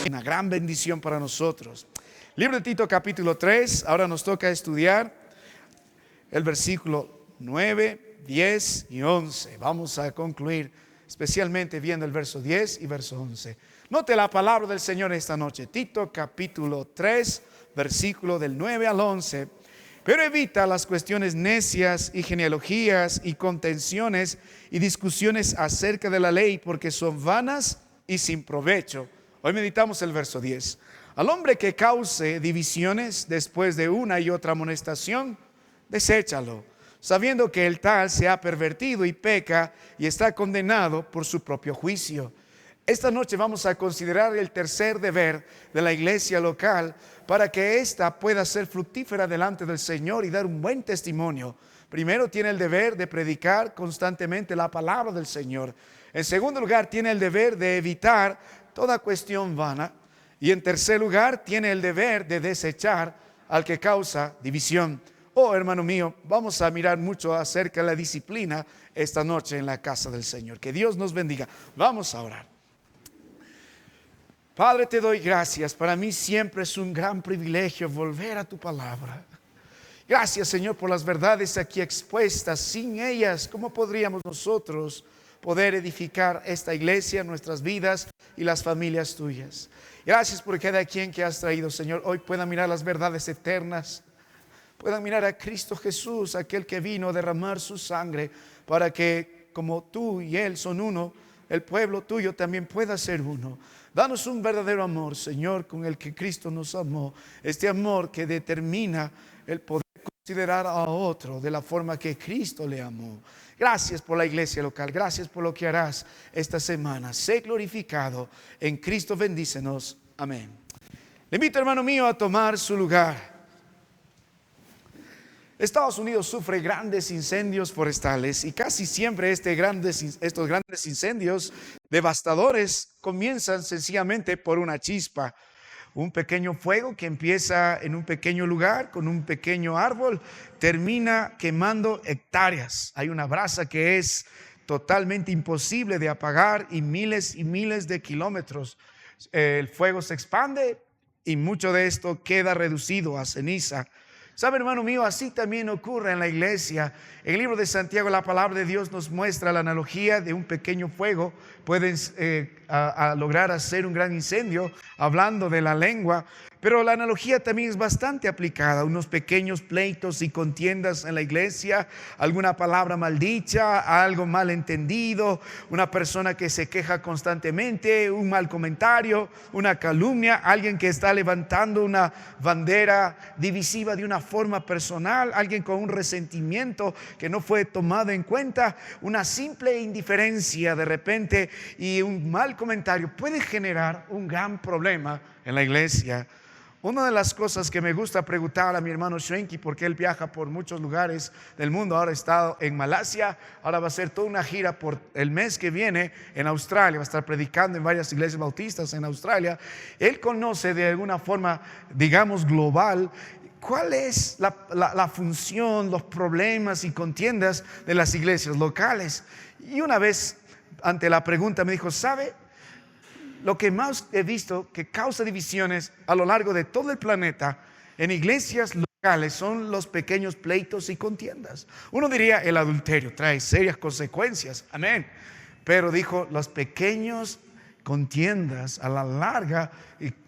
Una gran bendición para nosotros. Libro de Tito capítulo 3, ahora nos toca estudiar el versículo 9, 10 y 11. Vamos a concluir especialmente viendo el verso 10 y verso 11. Note la palabra del Señor esta noche. Tito capítulo 3, versículo del 9 al 11. Pero evita las cuestiones necias y genealogías y contenciones y discusiones acerca de la ley, porque son vanas y sin provecho. Hoy meditamos el verso 10. Al hombre que cause divisiones después de una y otra amonestación, deséchalo, sabiendo que el tal se ha pervertido y peca y está condenado por su propio juicio. Esta noche vamos a considerar el tercer deber de la iglesia local para que ésta pueda ser fructífera delante del Señor y dar un buen testimonio. Primero, tiene el deber de predicar constantemente la palabra del Señor. En segundo lugar, tiene el deber de evitar toda cuestión vana. Y en tercer lugar, tiene el deber de desechar al que causa división. Oh, hermano mío, vamos a mirar mucho acerca de la disciplina esta noche en la casa del Señor. Que Dios nos bendiga. Vamos a orar. Padre, te doy gracias. Para mí siempre es un gran privilegio volver a tu palabra. Gracias, Señor, por las verdades aquí expuestas. Sin ellas, ¿cómo podríamos nosotros poder edificar esta iglesia, nuestras vidas y las familias tuyas? Gracias por cada quien que has traído, Señor. Hoy puedan mirar las verdades eternas. Puedan mirar a Cristo Jesús, aquel que vino a derramar su sangre para que, como tú y Él son uno, el pueblo tuyo también pueda ser uno. Danos un verdadero amor, Señor, con el que Cristo nos amó. Este amor que determina el poder considerar a otro de la forma que Cristo le amó. Gracias por la iglesia local. Gracias por lo que harás esta semana. Sé glorificado. En Cristo bendícenos. Amén. Le invito, hermano mío, a tomar su lugar. Estados Unidos sufre grandes incendios forestales y casi siempre estos grandes incendios devastadores comienzan sencillamente por una chispa. Un pequeño fuego que empieza en un pequeño lugar con un pequeño árbol termina quemando hectáreas. Hay una brasa que es totalmente imposible de apagar y miles de kilómetros. El fuego se expande y mucho de esto queda reducido a ceniza. ¿Sabe, hermano mío? Así también ocurre en la iglesia. En el libro de Santiago la palabra de Dios nos muestra la analogía de un pequeño fuego. Pueden lograr hacer un gran incendio hablando de la lengua. Pero la analogía también es bastante aplicada. Unos pequeños pleitos y contiendas en la iglesia, alguna palabra maldicha, algo mal entendido, una persona que se queja constantemente, un mal comentario, una calumnia, alguien que está levantando una bandera divisiva de una forma personal, alguien con un resentimiento que no fue tomado en cuenta, una simple indiferencia de repente y un mal comentario puede generar un gran problema en la iglesia. Una de las cosas que me gusta preguntar a mi hermano Shrenki, porque él viaja por muchos lugares del mundo, ahora ha estado en Malasia, ahora va a hacer toda una gira por el mes que viene en Australia, va a estar predicando en varias iglesias bautistas en Australia. Él conoce de alguna forma, digamos global, cuál es la función, los problemas y contiendas de las iglesias locales. Y una vez ante la pregunta me dijo, ¿sabe? Lo que más he visto que causa divisiones a lo largo de todo el planeta en iglesias locales son los pequeños pleitos y contiendas. Uno diría el adulterio trae serias consecuencias, amén. Pero dijo, los pequeños contiendas a la larga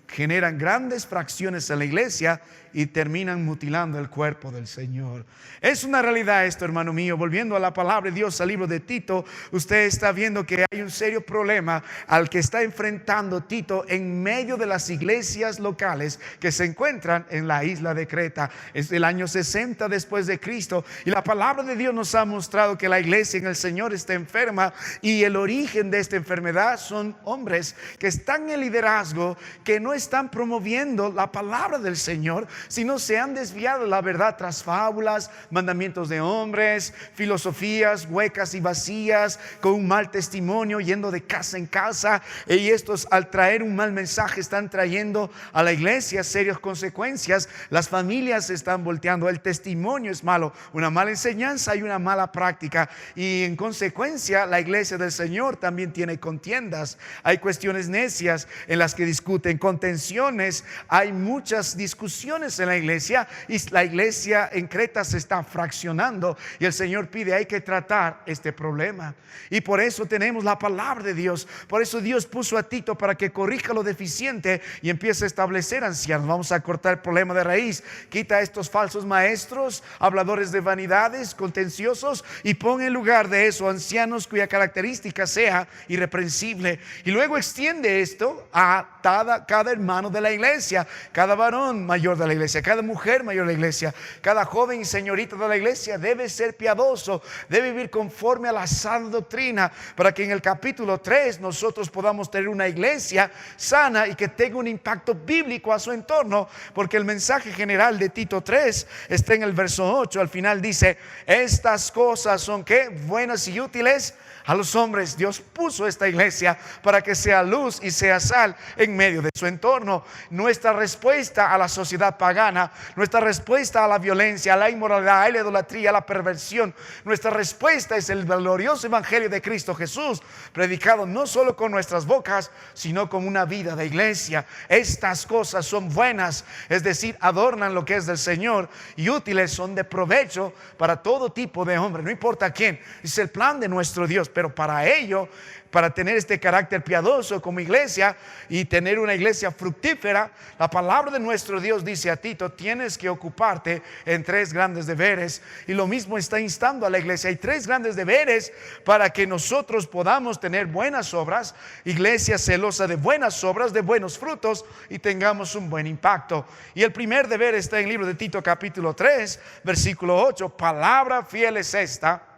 generan grandes fracciones en la iglesia y terminan mutilando el cuerpo del Señor. Es una realidad esto, hermano mío. Volviendo a la palabra de Dios, al libro de Tito, usted está viendo que hay un serio problema al que está enfrentando Tito en medio de las iglesias locales que se encuentran en la isla de Creta. Es el año 60 después de Cristo y la palabra de Dios nos ha mostrado que la iglesia en el Señor está enferma y el origen de esta enfermedad son hombres que están en liderazgo que no no están promoviendo la palabra del Señor, sino se han desviado de la verdad tras fábulas, mandamientos de hombres, filosofías huecas y vacías, con un mal testimonio, yendo de casa en casa. Y estos, al traer un mal mensaje, están trayendo a la iglesia serias consecuencias. Las familias se están volteando, el testimonio es malo, una mala enseñanza y una mala práctica, y en consecuencia la iglesia del Señor también tiene contiendas. Hay cuestiones necias en las que discuten, contenciones, hay muchas discusiones en la iglesia, y la iglesia en Creta se está fraccionando, y el Señor pide, hay que tratar este problema. Y por eso tenemos la palabra de Dios. Por eso Dios puso a Tito para que corrija lo deficiente y empiece a establecer ancianos. Vamos a cortar el problema de raíz. Quita a estos falsos maestros, habladores de vanidades, contenciosos, y pon en lugar de eso ancianos cuya característica sea irreprensible. Y luego extiende esto a cada hermano de la iglesia, cada varón mayor de la iglesia, cada mujer mayor de la iglesia, cada joven y señorita de la iglesia debe ser piadoso, debe vivir conforme a la sana doctrina, para que en el capítulo 3 nosotros podamos tener una iglesia sana y que tenga un impacto bíblico a su entorno, porque el mensaje general de Tito 3 está en el verso 8. Al final dice, estas cosas son ¿qué? Buenas y útiles a los hombres. Dios puso esta iglesia para que sea luz y sea sal en medio de su entorno. Nuestra respuesta a la sociedad pagana, nuestra respuesta a la violencia, a la inmoralidad, a la idolatría, a la perversión, nuestra respuesta es el glorioso evangelio de Cristo Jesús, predicado no solo con nuestras bocas, sino con una vida de iglesia. Estas cosas son buenas, es decir, adornan lo que es del Señor, y útiles, son de provecho para todo tipo de hombre, no importa quién. Es el plan de nuestro Dios. Pero para ello, para tener este carácter piadoso como iglesia y tener una iglesia fructífera, la palabra de nuestro Dios dice a Tito, tienes que ocuparte en 3 grandes deberes. Y lo mismo está instando a la iglesia. Hay 3 grandes deberes para que nosotros podamos tener buenas obras, iglesia celosa de buenas obras, de buenos frutos, y tengamos un buen impacto. Y el primer deber está en el libro de Tito capítulo 3 versículo 8. Palabra fiel es esta: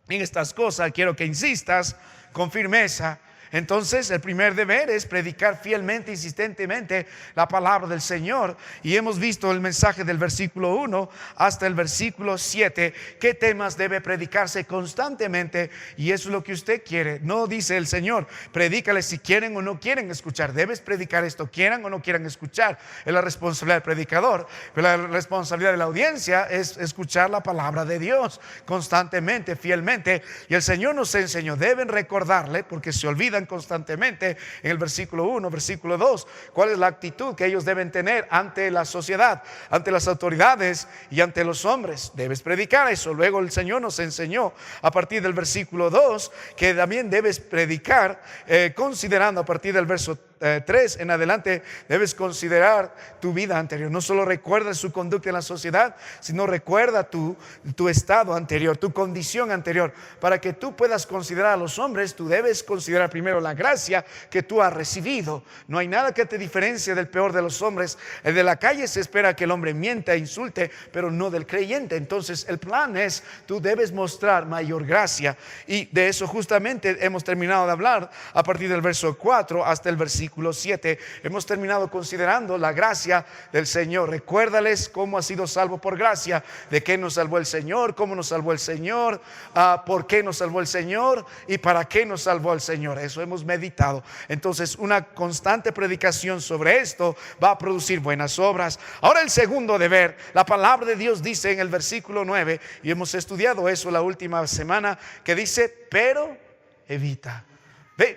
en estas cosas quiero que insistas con firmeza. Entonces el primer deber es predicar fielmente, insistentemente la palabra del Señor. Y hemos visto el mensaje del versículo 1 hasta el versículo 7, qué temas debe predicarse constantemente. Y eso es lo que usted quiere. No dice el Señor, predícale si quieren o no quieren escuchar. Debes predicar esto, quieran o no quieran escuchar. Es la responsabilidad del predicador. Pero la responsabilidad de la audiencia es escuchar la palabra de Dios constantemente, fielmente. Y el Señor nos enseñó, deben recordarle, porque se olvidan constantemente, en el versículo 1, versículo 2, cuál es la actitud que ellos deben tener ante la sociedad, ante las autoridades y ante los hombres. Debes predicar eso. Luego el Señor nos enseñó a partir del versículo 2 que también debes predicar considerando a partir del verso 3 en adelante, debes considerar tu vida anterior. No solo recuerda su conducta en la sociedad, sino recuerda tu estado anterior, tu condición anterior. Para que tú puedas considerar a los hombres, tú debes considerar primero la gracia que tú has recibido. No hay nada que te diferencie del peor de los hombres. El de la calle se espera que el hombre mienta e insulte, pero no del creyente. Entonces el plan es, tú debes mostrar mayor gracia. Y de eso justamente hemos terminado de hablar a partir del verso 4 hasta el versículo 7. Hemos terminado considerando la gracia del Señor. Recuérdales cómo ha sido salvo por gracia, de qué nos salvó el Señor, cómo nos salvó el Señor, por qué nos salvó el Señor y para qué nos salvó el Señor. Eso hemos meditado. Entonces una constante predicación sobre esto va a producir buenas obras. Ahora el segundo deber, la palabra de Dios dice en el versículo 9, y hemos estudiado eso la última semana, que dice, pero evita.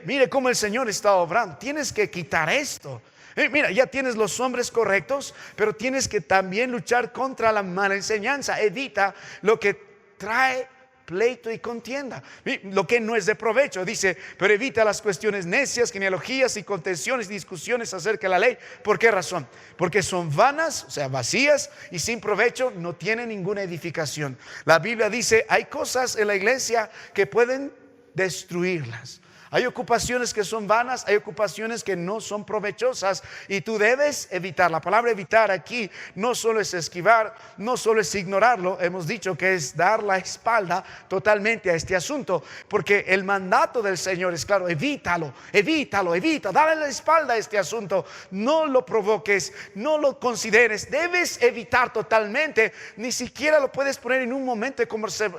Mire cómo el Señor está obrando. Tienes que quitar esto. Mira, ya tienes los hombres correctos, pero tienes que también luchar contra la mala enseñanza. Evita lo que trae pleito y contienda, lo que no es de provecho. Dice, pero evita las cuestiones necias, genealogías y contenciones y discusiones acerca de la ley. ¿Por qué razón? Porque son vanas, o sea, vacías y sin provecho, no tienen ninguna edificación. La Biblia dice, hay cosas en la iglesia que pueden destruirlas. Hay ocupaciones que son vanas, hay ocupaciones que no son provechosas y tú debes evitar. La palabra evitar aquí no solo es esquivar, no solo es ignorarlo, hemos dicho que es dar la espalda totalmente a este asunto, porque el mandato del Señor es claro: evítalo, evítalo, evita, dale la espalda a este asunto, no lo provoques, no lo consideres, debes evitar totalmente, ni siquiera lo puedes poner en un momento de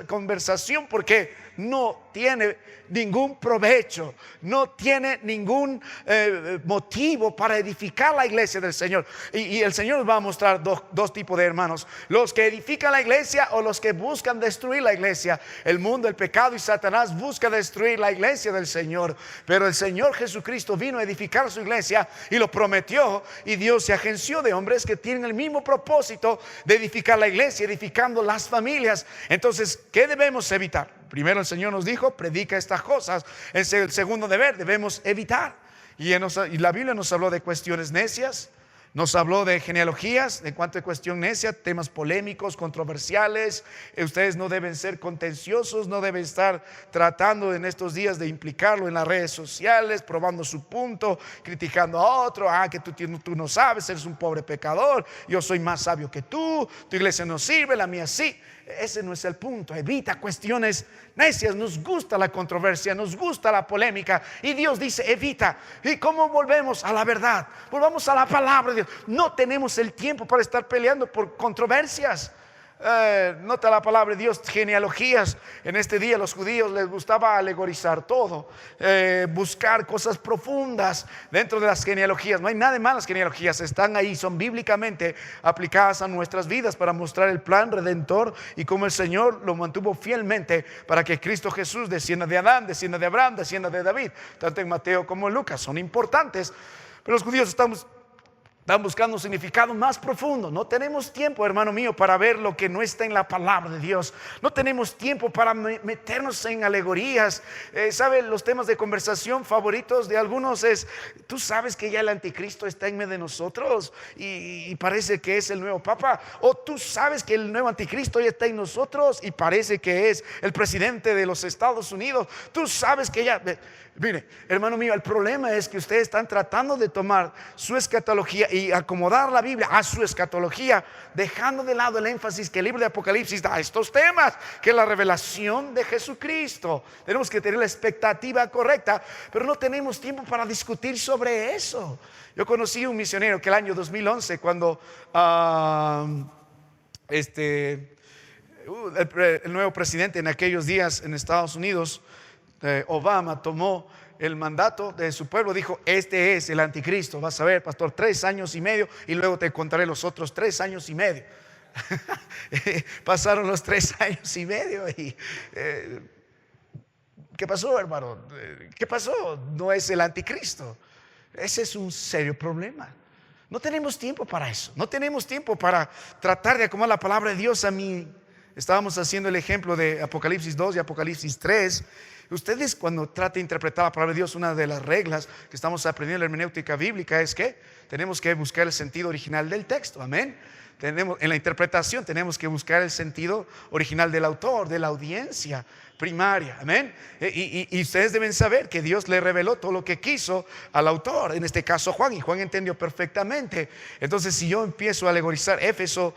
conversación porque no tiene ningún provecho, no tiene ningún motivo para edificar la iglesia del Señor. Y el Señor nos va a mostrar dos tipos de hermanos: los que edifican la iglesia o los que buscan destruir la iglesia. El mundo, el pecado y Satanás busca destruir la iglesia del Señor, pero el Señor Jesucristo vino a edificar su iglesia y lo prometió, y Dios se agenció de hombres que tienen el mismo propósito de edificar la iglesia, edificando las familias. Entonces, ¿qué debemos evitar? Primero, el Señor nos dijo: predica estas cosas. El segundo deber, debemos evitar. Y la Biblia nos habló de cuestiones necias, nos habló de genealogías. En cuanto a cuestión necia, temas polémicos, controversiales. Ustedes no deben ser contenciosos, no deben estar tratando en estos días de implicarlo en las redes sociales, probando su punto, criticando a otro. Que tú no sabes, eres un pobre pecador, yo soy más sabio que tú, tu iglesia no sirve, la mía sí. Ese no es el punto. Evita cuestiones necias. Nos gusta la controversia, nos gusta la polémica, y Dios dice: evita. ¿Y cómo volvemos a la verdad? Volvamos a la palabra de Dios. No tenemos el tiempo para estar peleando por controversias. Nota la palabra de Dios, genealogías. En este día los judíos les gustaba alegorizar todo, buscar cosas profundas dentro de las genealogías. No hay nada de mal, las genealogías están ahí, son bíblicamente aplicadas a nuestras vidas para mostrar el plan redentor y cómo el Señor lo mantuvo fielmente para que Cristo Jesús descienda de Adán, descienda de Abraham, descienda de David. Tanto en Mateo como en Lucas son importantes, pero los judíos están buscando un significado más profundo. No tenemos tiempo, hermano mío, para ver lo que no está en la palabra de Dios. No tenemos tiempo para meternos en alegorías. ¿Sabe? Los temas de conversación favoritos de algunos es: tú sabes que ya el anticristo está en medio de nosotros y parece que es el nuevo papa. O tú sabes que el nuevo anticristo ya está en nosotros y parece que es el presidente de los Estados Unidos. Tú sabes que ya... Mire, hermano mío, el problema es que ustedes están tratando de tomar su escatología y acomodar la Biblia a su escatología, dejando de lado el énfasis que el libro de Apocalipsis da a estos temas, que es la revelación de Jesucristo. Tenemos que tener la expectativa correcta, pero no tenemos tiempo para discutir sobre eso. Yo conocí un misionero que el año 2011, cuando el nuevo presidente en aquellos días en Estados Unidos, Obama, tomó el mandato de su pueblo, dijo: este es el anticristo. Vas a ver, pastor, 3 años y medio y luego te contaré los otros 3 años y medio. Pasaron los 3 años y medio y ¿qué pasó, hermano? ¿Qué pasó? No es el anticristo. Ese es un serio problema. No tenemos tiempo para eso. No tenemos tiempo para tratar de acomodar la palabra de Dios a mí. Estábamos haciendo el ejemplo de Apocalipsis 2 y Apocalipsis 3. Ustedes, cuando traten de interpretar la palabra de Dios, una de las reglas que estamos aprendiendo en la hermenéutica bíblica es que tenemos que buscar el sentido original del texto. Amén. En la interpretación tenemos que buscar el sentido original del autor, de la audiencia primaria. Amén. Y ustedes deben saber que Dios le reveló todo lo que quiso al autor, en este caso Juan, y Juan entendió perfectamente. Entonces, si yo empiezo a alegorizar Éfeso,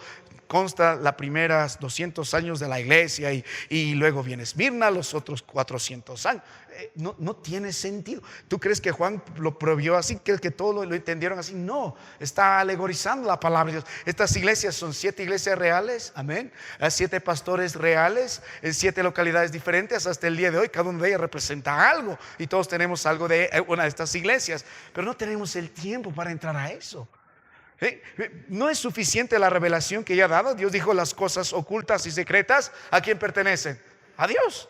consta los primeros 200 años de la iglesia y luego viene Esmirna, los otros 400 años. No tiene sentido. ¿Tú crees que Juan lo prohibió así? ¿Crees que todos lo entendieron así? No, está alegorizando la palabra de Dios. Estas iglesias son 7 iglesias reales, amén, 7 pastores reales en 7 localidades diferentes hasta el día de hoy. Cada una de ellas representa algo y todos tenemos algo de una de estas iglesias, pero no tenemos el tiempo para entrar a eso. No es suficiente la revelación que ya ha dado. Dios dijo: las cosas ocultas y secretas, ¿a quién pertenecen? A Dios.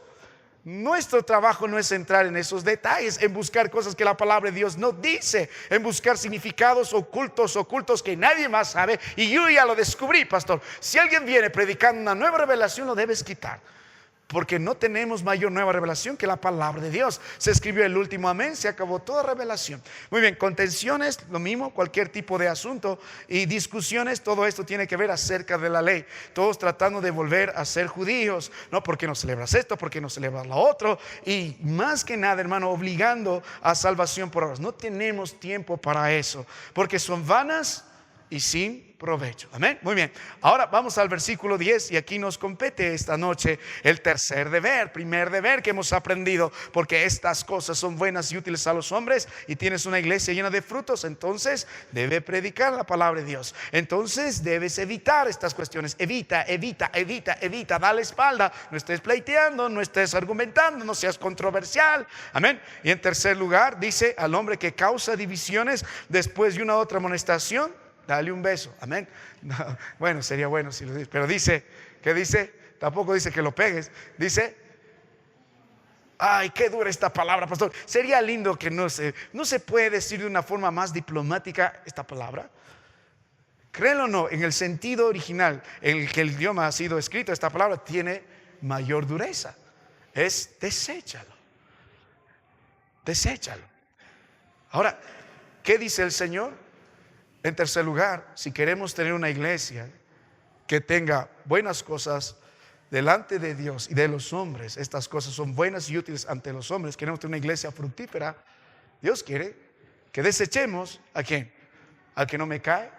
Nuestro trabajo no es entrar en esos detalles, en buscar cosas que la palabra de Dios no dice, en buscar significados ocultos que nadie más sabe. Y yo ya lo descubrí, pastor. Si alguien viene predicando una nueva revelación, lo debes quitar. Porque no tenemos mayor nueva revelación que la palabra de Dios. Se escribió el último amén, se acabó toda revelación. Muy bien, contenciones, lo mismo, cualquier tipo de asunto y discusiones, todo esto tiene que ver acerca de la ley. Todos tratando de volver a ser judíos, ¿no? ¿Por qué no celebras esto? ¿Por qué no celebras lo otro? Y más que nada, hermano, obligando a salvación por obras. No tenemos tiempo para eso, porque son vanas y sin provecho. Amén. Muy bien. Ahora vamos al versículo 10 y aquí nos compete esta noche el primer deber que hemos aprendido, porque estas cosas son buenas y útiles a los hombres y tienes una iglesia llena de frutos, entonces debe predicar la palabra de Dios. Entonces debes evitar estas cuestiones. Evita, dale espalda, no estés pleiteando, no estés argumentando, no seas controversial. Amén. Y en tercer lugar dice: al hombre que causa divisiones después de una otra amonestación, dale un beso. Amén. No, bueno, sería bueno si lo dice, pero dice, ¿qué dice? Tampoco dice que lo pegues. Dice, ay, qué dura esta palabra, pastor. Sería lindo que no se puede decir de una forma más diplomática esta palabra. Créelo o no, en el sentido original en el que el idioma ha sido escrito, esta palabra tiene mayor dureza. Es deséchalo. Ahora, ¿qué dice el Señor? En tercer lugar, si queremos tener una iglesia que tenga buenas cosas delante de Dios y de los hombres, estas cosas son buenas y útiles ante los hombres, queremos tener una iglesia fructífera, Dios quiere que desechemos ¿a quién? Al que no me cae,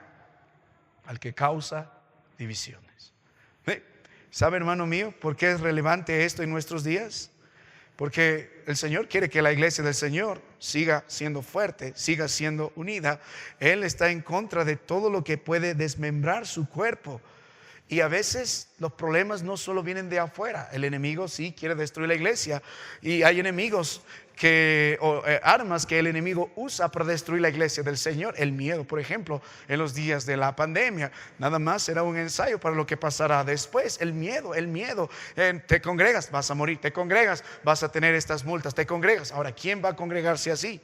al que causa divisiones. ¿Sabe, hermano mío, por qué es relevante esto en nuestros días? Porque el Señor quiere que la iglesia del Señor siga siendo fuerte, siga siendo unida. Él está en contra de todo lo que puede desmembrar su cuerpo. Y a veces los problemas no solo vienen de afuera. El enemigo sí quiere destruir la iglesia. Y hay enemigos armas que el enemigo usa para destruir la iglesia del Señor. El miedo, por ejemplo, en los días de la pandemia, nada más será un ensayo para lo que pasará después. El miedo, te congregas, vas a morir, te congregas, vas a tener estas multas, te congregas. Ahora, ¿quién va a congregarse así?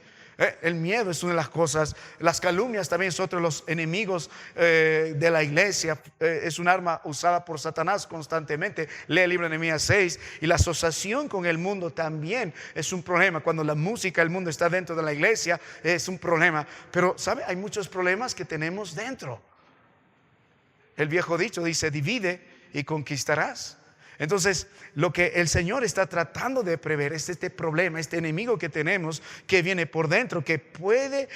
El miedo es una de las cosas. Las calumnias también es otro de los enemigos de la iglesia. Es un arma usada por Satanás constantemente. Lee el libro de Nehemías 6. Y la asociación con el mundo también es un problema. Cuando la música del mundo está dentro de la iglesia, es un problema. Pero ¿sabe? Hay muchos problemas que tenemos dentro. El viejo dicho dice: divide y conquistarás. Entonces, lo que el Señor está tratando de prever es este problema, este enemigo que tenemos, que viene por dentro, que puede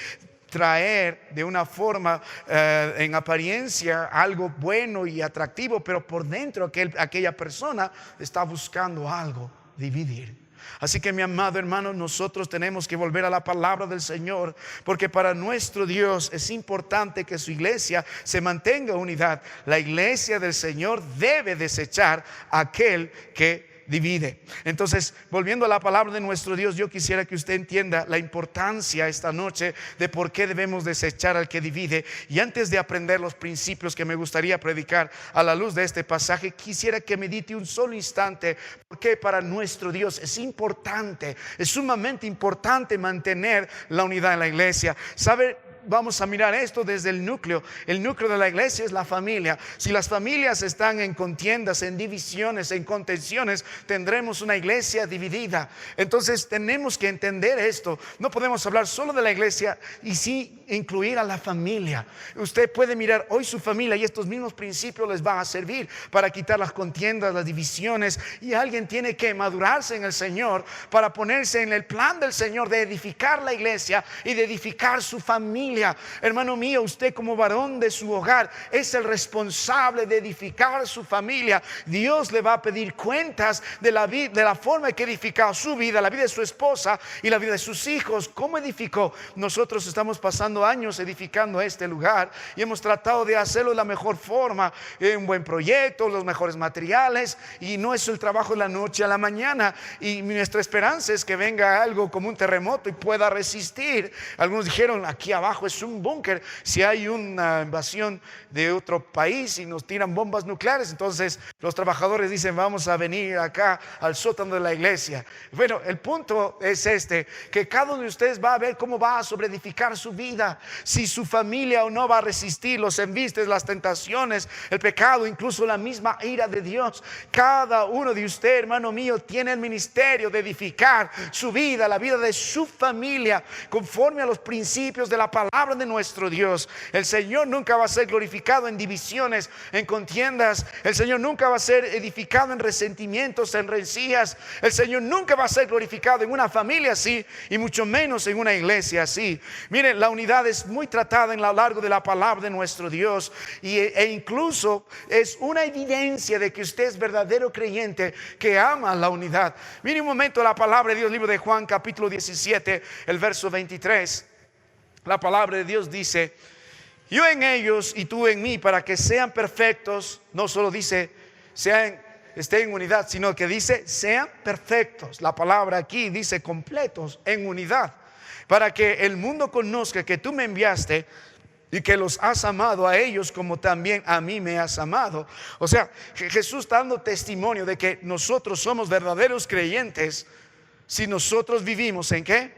traer de una forma en apariencia algo bueno y atractivo, pero por dentro aquella persona está buscando algo, dividir. Así que, mi amado hermano, nosotros tenemos que volver a la palabra del Señor, porque para nuestro Dios es importante que su iglesia se mantenga unidad. La iglesia del Señor debe desechar a aquel que divide. Entonces, volviendo a la palabra de nuestro Dios, yo quisiera que usted entienda la importancia esta noche de por qué debemos desechar al que divide. Y antes de aprender los principios que me gustaría predicar a la luz de este pasaje, quisiera que medite un solo instante porque para nuestro Dios es importante, es sumamente importante mantener la unidad en la iglesia. ¿Sabe? Vamos a mirar esto desde el núcleo. El núcleo de la iglesia es la familia. Si las familias están en contiendas, en divisiones, en contenciones, tendremos una iglesia dividida. Entonces tenemos que entender esto. No podemos hablar solo de la iglesia y sí incluir a la familia. Usted puede mirar hoy su familia y estos mismos principios les van a servir para quitar las contiendas, las divisiones. Y alguien tiene que madurarse en el Señor para ponerse en el plan del Señor de edificar la iglesia y de edificar su familia. Hermano mío, usted como varón de su hogar es el responsable de edificar su familia. Dios le va a pedir cuentas de la forma que edificó su vida, la vida de su esposa y la vida de sus hijos. ¿Cómo edificó? Nosotros estamos pasando años edificando este lugar y hemos tratado de hacerlo de la mejor forma, un buen proyecto, los mejores materiales, y no es el trabajo de la noche a la mañana. Y nuestra esperanza es que venga algo como un terremoto y pueda resistir. Algunos dijeron: aquí abajo trabajo es un búnker. Si hay una invasión de otro país y nos tiran bombas nucleares, entonces los trabajadores dicen, vamos a venir acá al sótano de la iglesia. Bueno, el punto es que cada uno de ustedes va a ver cómo va a sobreedificar su vida, si su familia o no va a resistir los embistes, las tentaciones, el pecado, incluso la misma ira de Dios. Cada uno de ustedes, hermano mío, tiene el ministerio de edificar su vida, la vida de su familia, conforme a los principios de la palabra de nuestro Dios. El Señor nunca va a ser glorificado en divisiones, en contiendas. El Señor nunca va a ser edificado en resentimientos, en rencillas. El Señor nunca va a ser glorificado en una familia así, y mucho menos en una iglesia así. Miren, la unidad es muy tratada en lo largo de la palabra de nuestro Dios, e incluso es una evidencia de que usted es verdadero creyente, que ama la unidad. Miren un momento la palabra de Dios, libro de Juan capítulo 17, el verso 23. La palabra de Dios dice: yo en ellos y tú en mí, para que sean perfectos. No solo dice estén en unidad, sino que dice sean perfectos. La palabra aquí dice completos, en unidad, para que el mundo conozca que tú me enviaste y que los has amado a ellos como también a mí me has amado. O sea, Jesús está dando testimonio de que nosotros somos verdaderos creyentes si nosotros vivimos ¿en qué?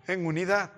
En unidad.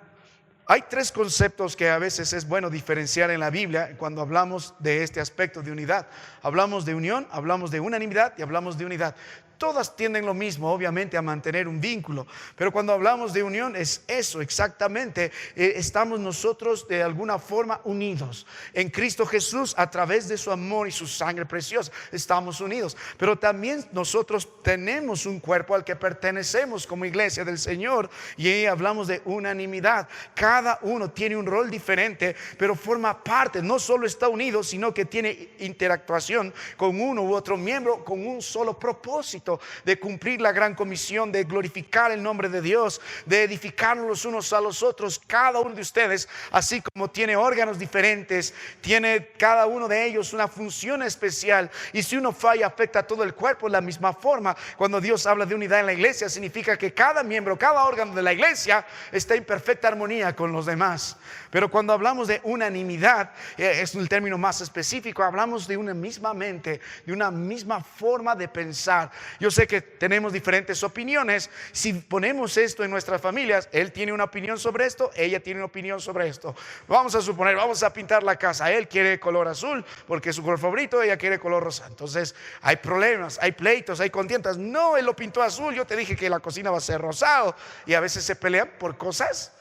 Hay tres conceptos que a veces es bueno diferenciar en la Biblia cuando hablamos de este aspecto de unidad. Hablamos de unión, hablamos de unanimidad y hablamos de unidad. Todas tienden lo mismo, obviamente, a mantener un vínculo. Pero cuando hablamos de unión es eso exactamente. Estamos nosotros de alguna forma unidos en Cristo Jesús a través de su amor y su sangre preciosa. Estamos unidos. Pero también nosotros tenemos un cuerpo al que pertenecemos como iglesia del Señor. Y ahí hablamos de unanimidad. Cada uno tiene un rol diferente, pero forma parte. No solo está unido, sino que tiene interactuación con uno u otro miembro con un solo propósito: de cumplir la gran comisión, de glorificar el nombre de Dios, de edificarnos los unos a los otros. Cada uno de ustedes, así como tiene órganos diferentes, tiene cada uno de ellos una función especial, y si uno falla afecta a todo el cuerpo de la misma forma. Cuando Dios habla de unidad en la iglesia, significa que cada miembro, cada órgano de la iglesia está en perfecta armonía con los demás. Pero cuando hablamos de unanimidad, es el término más específico. Hablamos de una misma mente, de una misma forma de pensar. Yo sé que tenemos diferentes opiniones. Si ponemos esto en nuestras familias, él tiene una opinión sobre esto, ella tiene una opinión sobre esto. Vamos a suponer, vamos a pintar la casa. Él quiere color azul porque es su color favorito, ella quiere color rosa. Entonces hay problemas, hay pleitos, hay contiendas. No, él lo pintó azul, yo te dije que la cocina va a ser rosado. Y a veces se pelean por cosas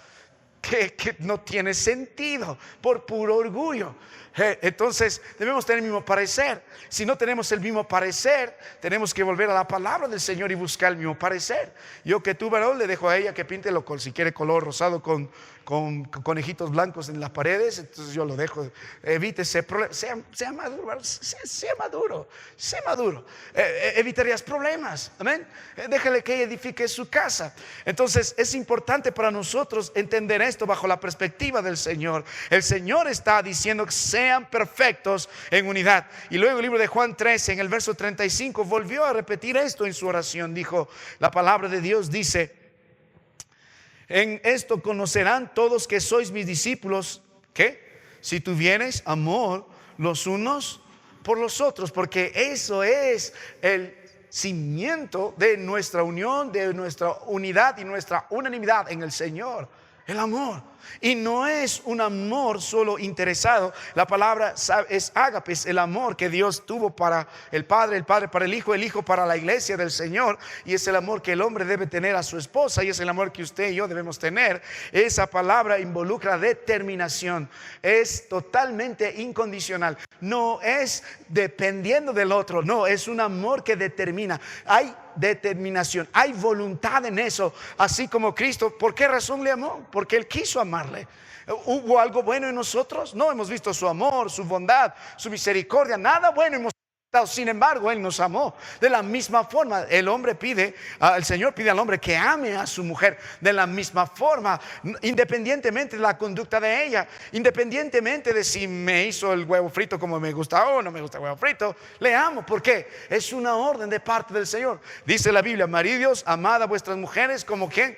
que no tiene sentido, por puro orgullo. Entonces debemos tener el mismo parecer. Si no tenemos el mismo parecer, tenemos que volver a la palabra del Señor y buscar el mismo parecer. Yo, que tú, varón, le dejo a ella que pinte si quiere color rosado con conejitos blancos en las paredes. Entonces yo lo dejo. Evite ese problema. Sea maduro, sea maduro. Evitarías problemas. Amén. Déjale que ella edifique su casa. Entonces es importante para nosotros entender esto bajo la perspectiva del Señor. El Señor está diciendo que sean perfectos en unidad. Y luego el libro de Juan 13, en el verso 35, volvió a repetir esto en su oración. Dijo, la palabra de Dios dice: en esto conocerán todos que sois mis discípulos, ¿qué? Si tuviereis amor los unos por los otros. Porque eso es el cimiento de nuestra unión, de nuestra unidad y nuestra unanimidad en el Señor. El amor. Y no es un amor solo interesado. La palabra es ágape, es el amor que Dios tuvo para el Padre para el Hijo para la iglesia del Señor. Y es el amor que el hombre debe tener a su esposa, y es el amor que usted y yo debemos tener. Esa palabra involucra determinación. Es totalmente incondicional. No es dependiendo del otro. No, es un amor que determina. Hay determinación, hay voluntad en eso. Así como Cristo, ¿por qué razón le amó? Porque Él quiso amarle. ¿Hubo algo bueno en nosotros? No, hemos visto su amor, su bondad, su misericordia. Nada bueno hemos visto. Sin embargo, Él nos amó. De la misma forma, el Señor pide al hombre que ame a su mujer de la misma forma, independientemente de la conducta de ella, independientemente de si me hizo el huevo frito como me gusta o no me gusta el huevo frito. Le amo. ¿Por qué? Es una orden de parte del Señor. Dice la Biblia: maridos, amad a vuestras mujeres como ¿quién?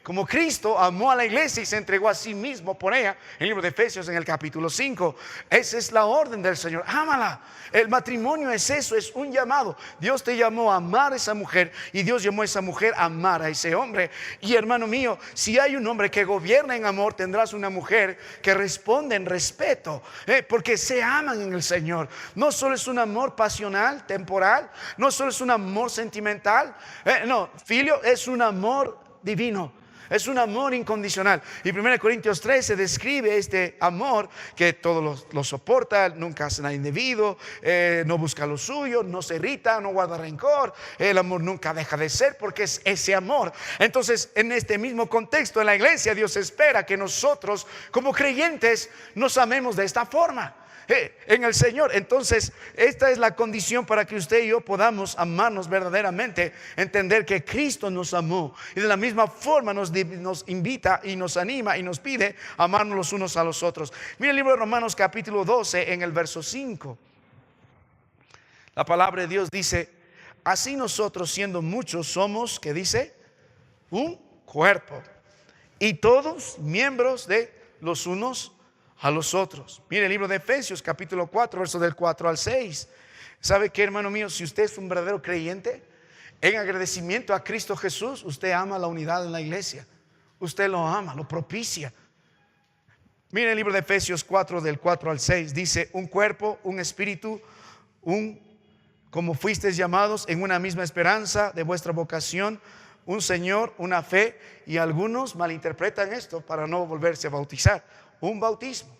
Como Cristo amó a la iglesia y se entregó a sí mismo por ella, en el libro de Efesios en el capítulo 5. Esa es la orden del Señor, ámala. El matrimonio es eso, es un llamado. Dios te llamó a amar a esa mujer y Dios llamó a esa mujer a amar a ese hombre. Y hermano mío, si hay un hombre que gobierna en amor, tendrás una mujer que responde en respeto, porque se aman en el Señor. No solo es un amor pasional, temporal, no solo es un amor sentimental, no, filio es un amor divino. Es un amor incondicional. Y 1 Corintios 13 describe este amor que todo lo soporta, nunca hace nada indebido, no busca lo suyo, no se irrita, no guarda rencor. El amor nunca deja de ser porque es ese amor. Entonces, en este mismo contexto, en la iglesia, Dios espera que nosotros como creyentes nos amemos de esta forma. En el Señor. Entonces esta es la condición para que usted y yo podamos amarnos verdaderamente, entender que Cristo nos amó y de la misma forma nos invita y nos anima y nos pide amarnos los unos a los otros. Mira el libro de Romanos capítulo 12 en el verso 5. La palabra de Dios dice: así nosotros siendo muchos somos, ¿qué dice? Un cuerpo, y todos miembros de los unos a los otros. Mire el libro de Efesios capítulo 4, versos del 4 al 6. ¿Sabe qué, hermano mío? Si usted es un verdadero creyente, en agradecimiento a Cristo Jesús, usted ama la unidad en la iglesia. Usted lo ama, lo propicia. Mire el libro de Efesios 4, del 4 al 6. Dice: un cuerpo, un espíritu, como fuisteis llamados en una misma esperanza de vuestra vocación, un Señor, una fe. Y algunos malinterpretan esto para no volverse a bautizar. Un bautismo.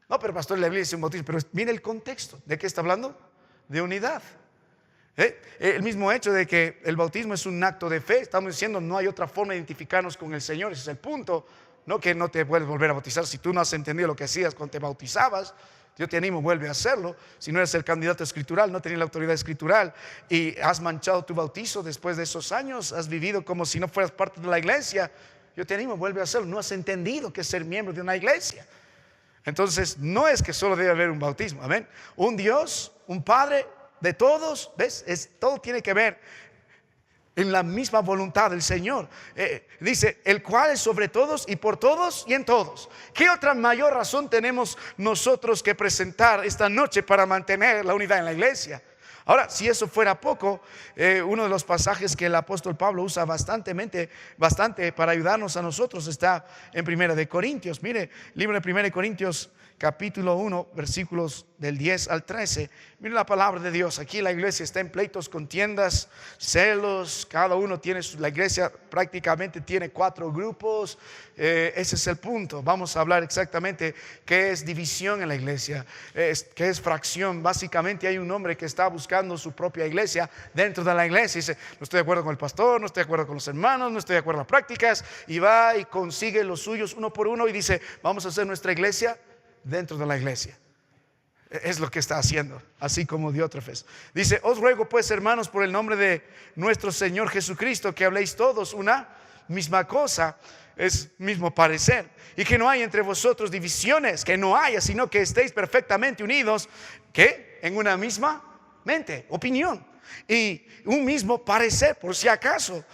No, pero pastor, la Biblia dice un bautismo. Pero mire el contexto. ¿De qué está hablando? De unidad. El mismo hecho de que el bautismo es un acto de fe. Estamos diciendo no hay otra forma de identificarnos con el Señor. Ese es el punto. No que no te puedes volver a bautizar. Si tú no has entendido lo que hacías cuando te bautizabas, yo te animo, vuelve a hacerlo. Si no eres el candidato escritural, no tenías la autoridad escritural y has manchado tu bautizo después de esos años, has vivido como si no fueras parte de la iglesia, yo te animo, vuelve a hacerlo. No has entendido que es ser miembro de una iglesia. Entonces no es que solo debe haber un bautismo, amén. Un Dios, un Padre de todos, ¿ves? Todo tiene que ver en la misma voluntad del Señor. Dice: el cual es sobre todos y por todos y en todos. ¿Qué otra mayor razón tenemos nosotros que presentar esta noche para mantener la unidad en la iglesia? Ahora, si eso fuera poco, uno de los pasajes que el apóstol Pablo usa bastante para ayudarnos a nosotros está en 1 Corintios. Mire, libro de 1 Corintios capítulo 1, versículos del 10 al 13. Mire la palabra de Dios. Aquí la iglesia está en pleitos, contiendas, celos. Cada uno tiene la iglesia prácticamente tiene 4 grupos. Ese es el punto. Vamos a hablar exactamente qué es división en la iglesia, qué es fracción. Básicamente hay un hombre que está buscando su propia iglesia dentro de la iglesia y dice: no estoy de acuerdo con el pastor, no estoy de acuerdo con los hermanos, no estoy de acuerdo en las prácticas, y va y consigue los suyos uno por uno y dice: vamos a hacer nuestra iglesia dentro de la iglesia. Es lo que está haciendo, así como Diótrefes. Dice: os ruego pues, hermanos, por el nombre de nuestro Señor Jesucristo, que habléis todos una misma cosa, es mismo parecer, y que no haya entre vosotros divisiones, que no haya, sino que estéis perfectamente unidos, que en una misma mente, opinión, y un mismo parecer, por si acaso.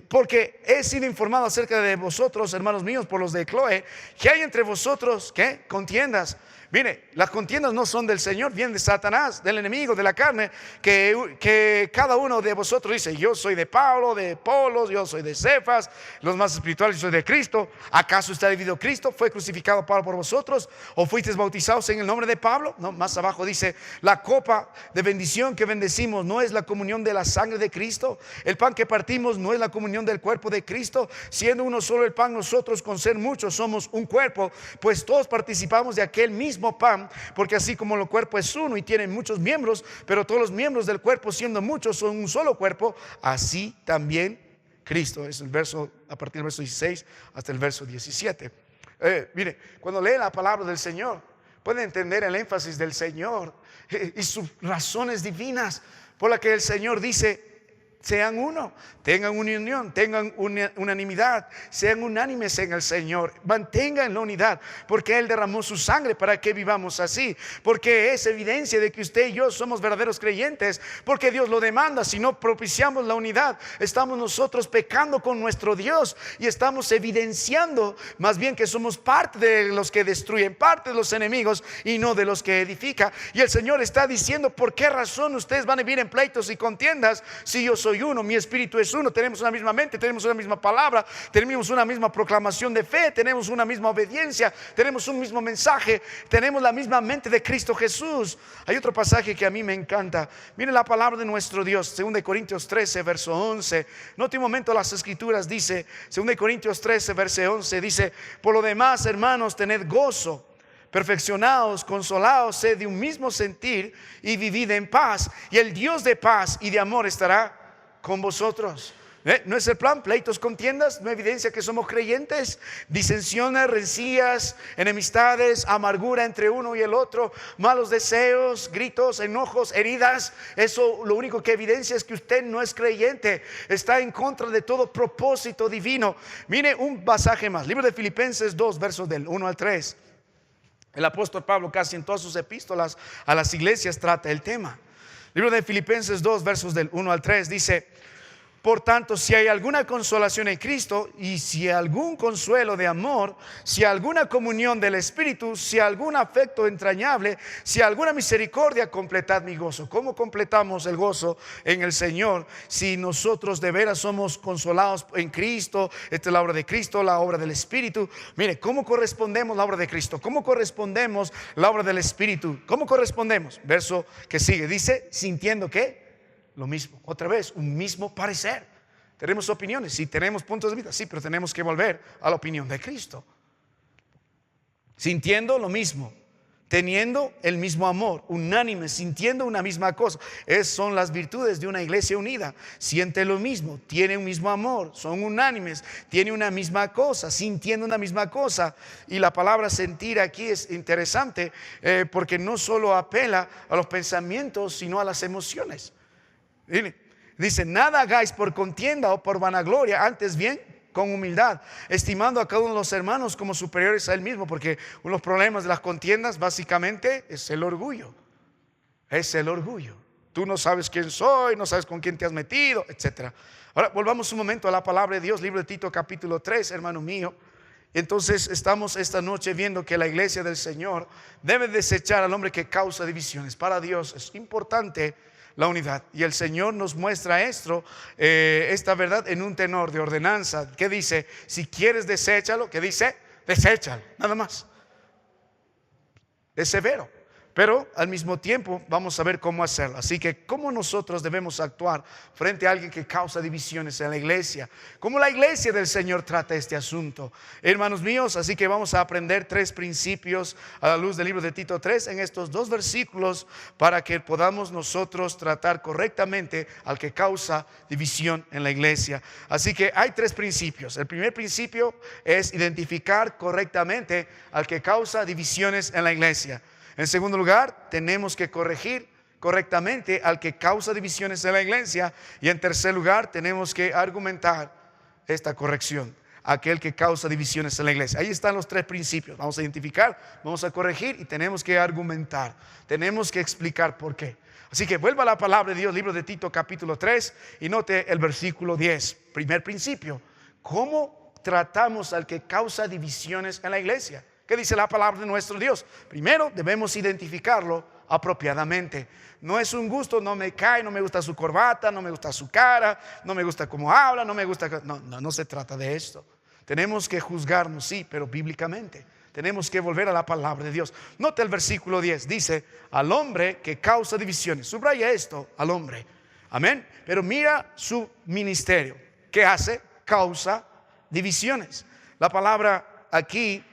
Porque he sido informado acerca de vosotros, hermanos míos, por los de Cloé, que hay entre vosotros, ¿qué? Contiendas. Mire, las contiendas no son del Señor, vienen de Satanás, del enemigo, de la carne, que cada uno de vosotros dice: yo soy de Pablo, de Apolos, yo soy de Cefas, los más espirituales, yo soy de Cristo. ¿Acaso está dividido Cristo? ¿Fue crucificado Pablo por vosotros? ¿O fuisteis bautizados en el nombre de Pablo? No, más abajo dice: la copa de bendición que bendecimos no es la comunión de la sangre de Cristo. El pan que partimos no es la comunión del cuerpo de Cristo. Siendo uno solo el pan, nosotros con ser muchos somos un cuerpo, pues todos participamos de aquel mismo pan, porque así como el cuerpo es uno y tiene muchos miembros, pero todos los miembros del cuerpo, siendo muchos, son un solo cuerpo, así también Cristo. Es el verso, a partir del verso 16 hasta el verso 17. Mire, cuando lee la palabra del Señor, puede entender el énfasis del Señor y sus razones divinas por la que el Señor dice: sean uno, tengan una unión, tengan unanimidad, sean unánimes en el Señor, mantengan la unidad, porque Él derramó su sangre para que vivamos así, porque es evidencia de que usted y yo somos verdaderos creyentes, porque Dios lo demanda. Si no propiciamos la unidad, estamos nosotros pecando con nuestro Dios y estamos evidenciando más bien que somos parte de los que destruyen, parte de los enemigos y no de los que edifican. Y el Señor está diciendo: ¿por qué razón ustedes van a vivir en pleitos y contiendas si yo soy uno, mi espíritu es uno, tenemos una misma mente, tenemos una misma palabra, tenemos una misma proclamación de fe, tenemos una misma obediencia, tenemos un mismo mensaje, tenemos la misma mente de Cristo Jesús? Hay otro pasaje que a mí me encanta. Miren la palabra de nuestro Dios, 2 Corintios 13, verso 11. Note un momento las escrituras, dice 2 Corintios 13, verso 11, dice: por lo demás, hermanos, tened gozo, perfeccionaos, consolaos, sed de un mismo sentir y vivid en paz, y el Dios de paz y de amor estará con vosotros. ¿No es el plan? Pleitos, contiendas, no evidencia que somos creyentes. Disensiones, rencillas, enemistades, amargura entre uno y el otro, malos deseos, gritos, enojos, heridas. Eso lo único que evidencia es que usted no es creyente, está en contra de todo propósito divino. Mire un pasaje más, libro de Filipenses 2, versos del 1 al 3. El apóstol Pablo casi en todas sus epístolas a las iglesias trata el tema. Libro de Filipenses 2, versos del 1 al 3 dice: por tanto, si hay alguna consolación en Cristo, y si algún consuelo de amor, si alguna comunión del Espíritu, si algún afecto entrañable, si alguna misericordia, completad mi gozo. ¿Cómo completamos el gozo en el Señor? Si nosotros de veras somos consolados en Cristo. Esta es la obra de Cristo, la obra del Espíritu. Mire, ¿cómo correspondemos la obra de Cristo? ¿Cómo correspondemos la obra del Espíritu? ¿Cómo correspondemos? Verso que sigue, dice: sintiendo que lo mismo. Otra vez, un mismo parecer. Tenemos opiniones, sí, tenemos puntos de vista, sí, pero tenemos que volver a la opinión de Cristo. Sintiendo lo mismo, teniendo el mismo amor, unánime, sintiendo una misma cosa. Esas son las virtudes de una iglesia unida. Siente lo mismo, tiene un mismo amor, son unánimes, tiene una misma cosa, sintiendo una misma cosa. Y la palabra sentir aquí es interesante, porque no solo apela a los pensamientos, sino a las emociones. Dice: nada hagáis por contienda o por vanagloria, antes bien con humildad, estimando a cada uno de los hermanos como superiores a él mismo, porque uno de los problemas de las contiendas básicamente es el orgullo. Es el orgullo. Tú no sabes quién soy, no sabes con quién te has metido, etc. Ahora volvamos un momento a la palabra de Dios, libro de Tito capítulo 3, hermano mío. Entonces estamos esta noche viendo que la iglesia del Señor debe desechar al hombre que causa divisiones. Para Dios es importante la unidad, y el Señor nos muestra esto, esta verdad en un tenor de ordenanza que dice: si quieres deséchalo. ¿Qué dice? Deséchalo, nada más. Es severo, pero al mismo tiempo vamos a ver cómo hacerlo. Así que cómo nosotros debemos actuar frente a alguien que causa divisiones en la iglesia, cómo la iglesia del Señor trata este asunto, hermanos míos. Así que vamos a aprender 3 principios a la luz del libro de Tito 3 en estos 2 versículos, para que podamos nosotros tratar correctamente al que causa división en la iglesia. Así que hay 3 principios. El primer principio es identificar correctamente al que causa divisiones en la iglesia. En segundo lugar, tenemos que corregir correctamente al que causa divisiones en la iglesia. Y en tercer lugar, tenemos que argumentar esta corrección, aquel que causa divisiones en la iglesia. Ahí están los 3 principios. Vamos a identificar, vamos a corregir y tenemos que argumentar. Tenemos que explicar por qué. Así que vuelva a la palabra de Dios, libro de Tito capítulo 3, y note el versículo 10. Primer principio: ¿cómo tratamos al que causa divisiones en la iglesia? ¿Qué dice la palabra de nuestro Dios? Primero debemos identificarlo apropiadamente. No es un gusto, no me cae, no me gusta su corbata, no me gusta su cara, no me gusta cómo habla, no me gusta. No se trata de esto. Tenemos que juzgarnos, sí, pero bíblicamente. Tenemos que volver a la palabra de Dios. Note el versículo 10, dice: al hombre que causa divisiones. Subraya esto: al hombre. Amén. Pero mira su ministerio. ¿Qué hace? Causa divisiones. La palabra aquí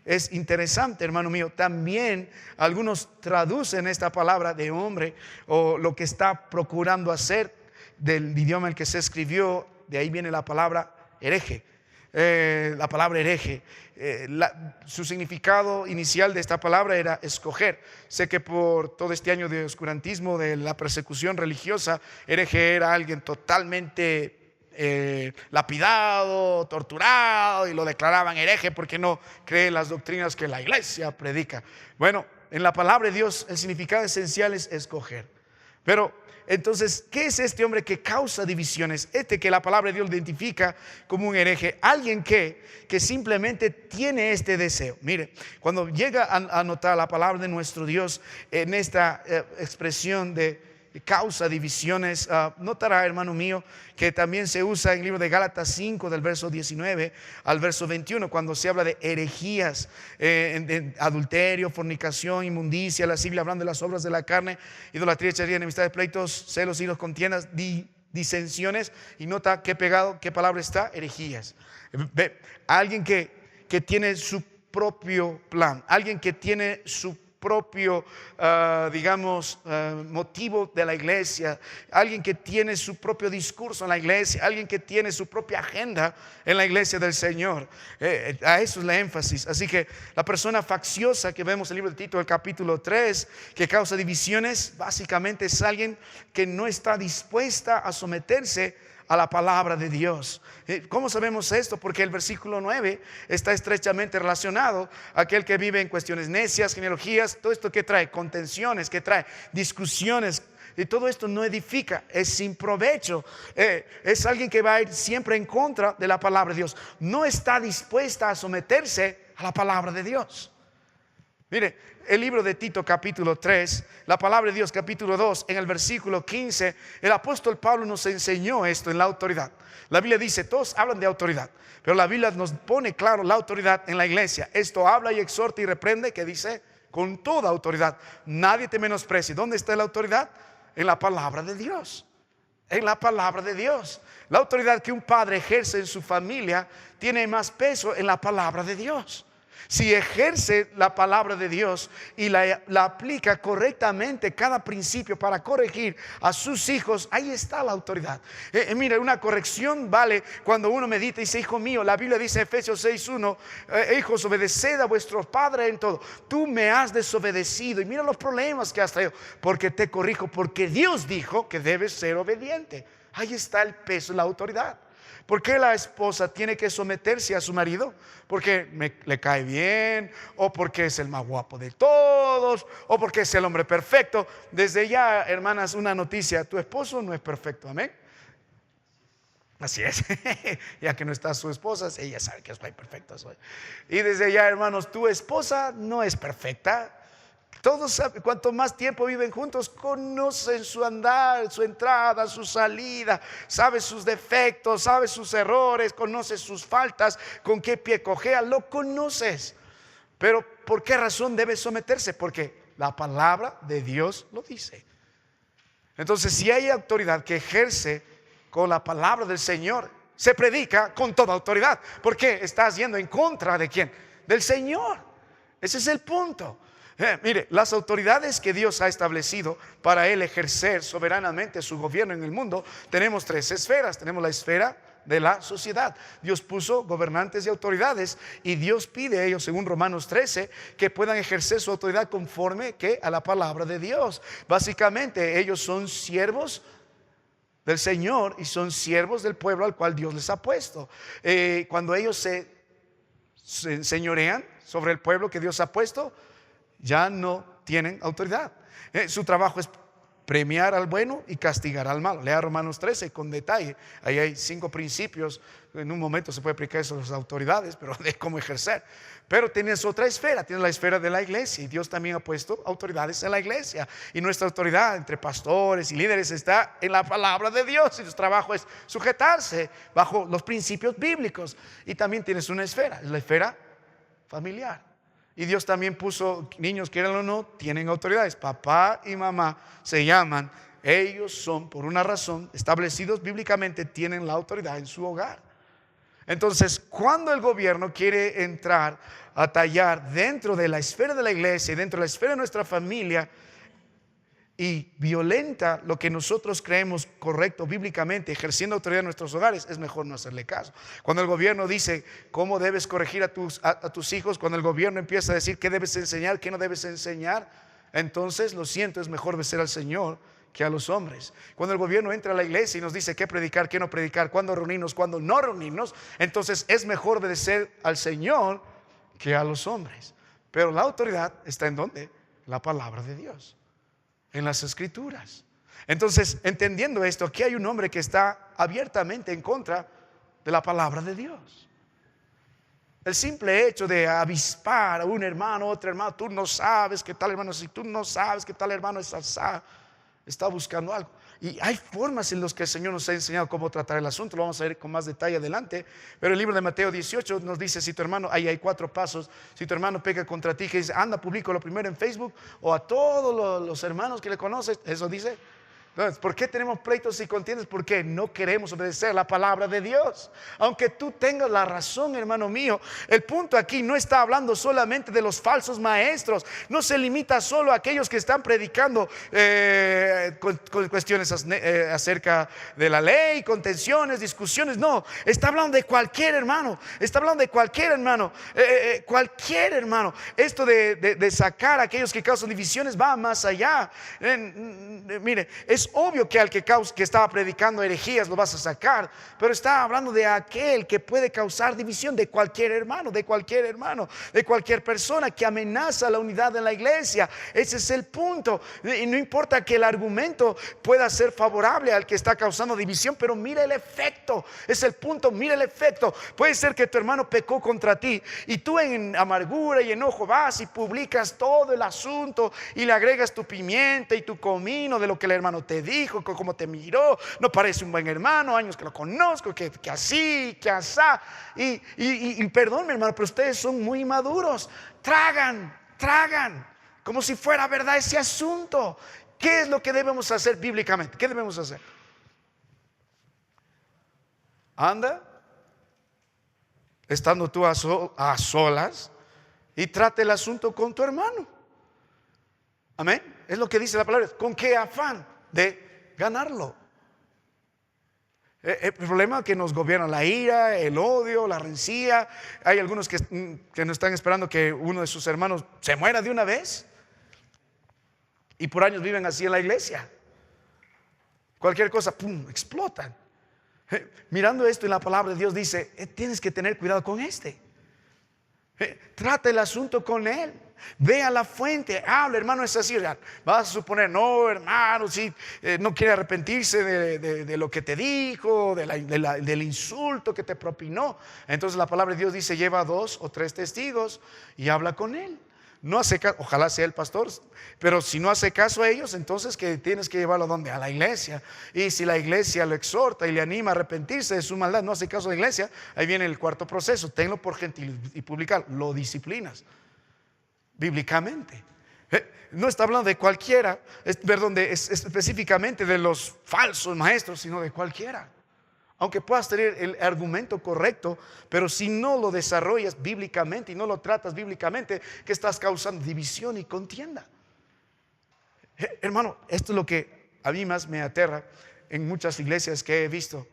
es interesante, hermano mío. También algunos traducen esta palabra de hombre, o lo que está procurando hacer, del idioma en el que se escribió. De ahí viene la palabra hereje. la palabra hereje. Su significado inicial de esta palabra era escoger. Sé que por todo este año de oscurantismo, de la persecución religiosa, hereje era alguien totalmente lapidado, torturado, y lo declaraban hereje porque no cree en las doctrinas que la iglesia predica. Bueno, en la palabra de Dios el significado esencial es escoger. Pero entonces, ¿qué es este hombre que causa divisiones? Que la palabra de Dios identifica como un hereje, alguien que simplemente tiene este deseo. Mire, cuando llega a notar la palabra de nuestro Dios en esta expresión de causa divisiones, notará, hermano mío, que también se usa en el libro de Gálatas 5 del verso 19 al verso 21, cuando se habla de herejías, de adulterio, fornicación, inmundicia, la sigla hablando de las obras de la carne, idolatría, hechicería, enemistades, pleitos, celos, hilos, contiendas, disensiones. Y nota qué pegado, qué palabra está: herejías. Ve, alguien que tiene su propio plan, alguien que tiene su propio, motivo de la iglesia, alguien que tiene su propio discurso en la iglesia, alguien que tiene su propia agenda en la iglesia del Señor. A eso es la énfasis. Así que la persona facciosa que vemos en el libro de Tito, el capítulo 3, que causa divisiones, básicamente es alguien que no está dispuesta a someterse a la palabra de Dios. ¿Cómo sabemos esto? Porque el versículo 9 está estrechamente relacionado a aquel que vive en cuestiones necias, genealogías, todo esto que trae contenciones, que trae discusiones, y todo esto no edifica, es sin provecho. Es alguien que va a ir siempre en contra de la palabra de Dios, no está dispuesta a someterse a la palabra de Dios. Mire, el libro de Tito capítulo 3, la palabra de Dios capítulo 2, en el versículo 15, el apóstol Pablo nos enseñó esto en la autoridad. La Biblia dice, todos hablan de autoridad, pero la Biblia nos pone claro la autoridad en la iglesia. Esto habla y exhorta y reprende, que dice, con toda autoridad. Nadie te menosprecie. ¿Dónde está la autoridad? En la palabra de Dios. En la palabra de Dios. La autoridad que un padre ejerce en su familia tiene más peso en la palabra de Dios. Si ejerce la palabra de Dios y la aplica correctamente, cada principio para corregir a sus hijos, ahí está la autoridad. Mira, una corrección vale cuando uno medita y dice, hijo mío, la Biblia dice en Efesios 6:1, hijos, obedeced a vuestros padres en todo. Tú me has desobedecido y mira los problemas que has traído, porque te corrijo, porque Dios dijo que debes ser obediente. Ahí está el peso de la autoridad. ¿Por qué la esposa tiene que someterse a su marido? Porque le cae bien, o porque es el más guapo de todos, o porque es el hombre perfecto. Desde ya, hermanas, una noticia: tu esposo no es perfecto, amén. Así es. Ya que no está su esposa, ella sabe que soy perfecto. Y desde ya, hermanos, tu esposa no es perfecta. Todos saben, cuanto más tiempo viven juntos, conocen su andar, su entrada, su salida, sabes sus defectos, sabes sus errores, conoces sus faltas, con qué pie cojea, lo conoces. Pero ¿por qué razón debe someterse? Porque la palabra de Dios lo dice. Entonces, si hay autoridad que ejerce con la palabra del Señor, se predica con toda autoridad. ¿Por qué? Estás yendo en contra de ¿quién? Del Señor. Ese es el punto. Mire, las autoridades que Dios ha establecido para Él ejercer soberanamente su gobierno en el mundo, tenemos tres esferas. Tenemos la esfera de la sociedad. Dios puso gobernantes y autoridades, y Dios pide a ellos, según Romanos 13, que puedan ejercer su autoridad conforme a la palabra de Dios. Básicamente ellos son siervos del Señor y son siervos del pueblo al cual Dios les ha puesto. Cuando ellos se señorean sobre el pueblo que Dios ha puesto, ya no tienen autoridad. Su trabajo es premiar al bueno y castigar al malo. Lea Romanos 13 con detalle. Ahí hay 5 principios. En un momento se puede aplicar eso a las autoridades, pero de cómo ejercer. Pero tienes otra esfera, tienes la esfera de la iglesia, y Dios también ha puesto autoridades en la iglesia. Y nuestra autoridad entre pastores y líderes está en la palabra de Dios, y su trabajo es sujetarse bajo los principios bíblicos. Y también tienes una esfera, es la esfera familiar. Y Dios también puso niños, quieran o no, tienen autoridades. Papá y mamá se llaman, ellos son por una razón establecidos bíblicamente, tienen la autoridad en su hogar. Entonces, cuando el gobierno quiere entrar a tallar dentro de la esfera de la iglesia y dentro de la esfera de nuestra familia, y violenta lo que nosotros creemos correcto bíblicamente, ejerciendo autoridad en nuestros hogares, es mejor no hacerle caso. Cuando el gobierno dice cómo debes corregir a tus hijos, cuando el gobierno empieza a decir qué debes enseñar, qué no debes enseñar, entonces, lo siento, es mejor obedecer al Señor que a los hombres. Cuando el gobierno entra a la iglesia y nos dice qué predicar, qué no predicar, cuándo reunirnos, cuándo no reunirnos, entonces es mejor obedecer al Señor que a los hombres. Pero la autoridad está ¿en dónde? La palabra de Dios, en las Escrituras. Entonces, entendiendo esto, aquí hay un hombre que está abiertamente en contra de la palabra de Dios. El simple hecho de avispar a un hermano, otro hermano, tú no sabes que tal hermano, si tú no sabes que tal hermano es asá, está buscando algo. Y hay formas en las que el Señor nos ha enseñado cómo tratar el asunto. Lo vamos a ver con más detalle adelante. Pero el libro de Mateo 18 nos dice, si tu hermano, ahí hay 4 pasos. Si tu hermano peca contra ti, que dice, anda, públicalo primero en Facebook, o a todos los hermanos que le conoces. Eso dice. Entonces, ¿por qué tenemos pleitos y contiendas? Porque no queremos obedecer la palabra de Dios. Aunque tú tengas la razón, hermano mío, el punto aquí no está hablando solamente de los falsos maestros. No se limita solo a aquellos que están predicando con cuestiones acerca de la ley, contenciones, discusiones. No, está hablando de cualquier hermano. Está hablando de cualquier hermano. Cualquier hermano. Esto de sacar a aquellos que causan divisiones va más allá. Mire, es obvio que al que estaba predicando herejías lo vas a sacar, pero está hablando de aquel que puede causar división, de cualquier hermano, de cualquier persona que amenaza la unidad de la iglesia. Ese es el punto. Y no importa que el argumento pueda ser favorable al que está causando división, pero mira el efecto. Es el punto, mira el efecto. Puede ser que tu hermano pecó contra ti y tú en amargura y enojo vas y publicas todo el asunto y le agregas tu pimienta y tu comino de lo que el hermano te dijo, cómo te miró, no parece un buen hermano, años que lo conozco, que así, que asá. Y perdón, mi hermano, pero ustedes son muy inmaduros. Tragan como si fuera verdad ese asunto. ¿Qué es lo que debemos hacer bíblicamente? ¿Qué debemos hacer? Anda, estando tú a solas, y trate el asunto con tu hermano. Amén. Es lo que dice la palabra. ¿Con qué afán? De ganarlo. El problema es que nos gobierna la ira, el odio, la rencilla. Hay algunos que no están esperando que uno de sus hermanos se muera de una vez, y por años viven así en la iglesia. Cualquier cosa, ¡pum!, explotan. Mirando esto en la palabra de Dios dice, tienes que tener cuidado con este. Trata el asunto con él. Ve a la fuente, habla, hermano, es así. Vas a suponer, no, hermano, si no quiere arrepentirse de lo que te dijo, del insulto que te propinó. Entonces la palabra de Dios dice, lleva a 2 o 3 testigos y habla con él. No hace caso, ojalá sea el pastor, pero si no hace caso a ellos, entonces que tienes que llevarlo a donde, a la iglesia. Y si la iglesia lo exhorta y le anima a arrepentirse de su maldad, no hace caso a la iglesia, ahí viene el 4 proceso, tenlo por gentil y publicar, lo disciplinas bíblicamente. No está hablando de cualquiera, específicamente de los falsos maestros, sino de cualquiera. Aunque puedas tener el argumento correcto, pero si no lo desarrollas bíblicamente y no lo tratas bíblicamente, que estás causando división y contienda. Hermano, esto es lo que a mí más me aterra en muchas iglesias que he visto,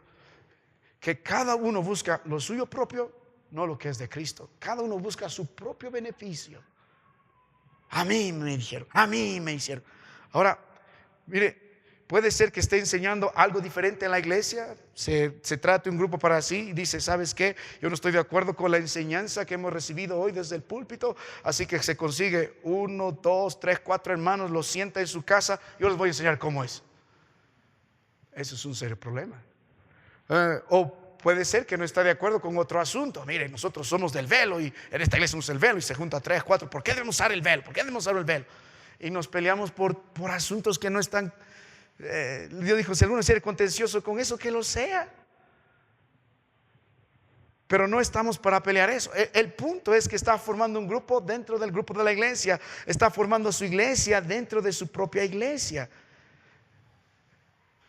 que cada uno busca lo suyo propio, no lo que es de Cristo. Cada uno busca su propio beneficio. A mí me dijeron, a mí me hicieron. Ahora, mire, puede ser que esté enseñando algo diferente en la iglesia. Se trate un grupo para sí y dice, ¿sabes qué? Yo no estoy de acuerdo con la enseñanza que hemos recibido hoy desde el púlpito. Así que se consigue 1, 2, 3, 4 hermanos, los sienta en su casa. Yo les voy a enseñar cómo es. Eso es un serio problema. O puede ser que no está de acuerdo con otro asunto. Mire, nosotros somos del velo y en esta iglesia usamos el velo y se junta 3, 4. ¿Por qué debemos usar el velo? ¿Por qué debemos usar el velo? Y nos peleamos por asuntos que no están. Dios dijo, si alguno es contencioso con eso, que lo sea. Pero no estamos para pelear eso. El punto es que está formando un grupo dentro del grupo de la iglesia. Está formando su iglesia dentro de su propia iglesia.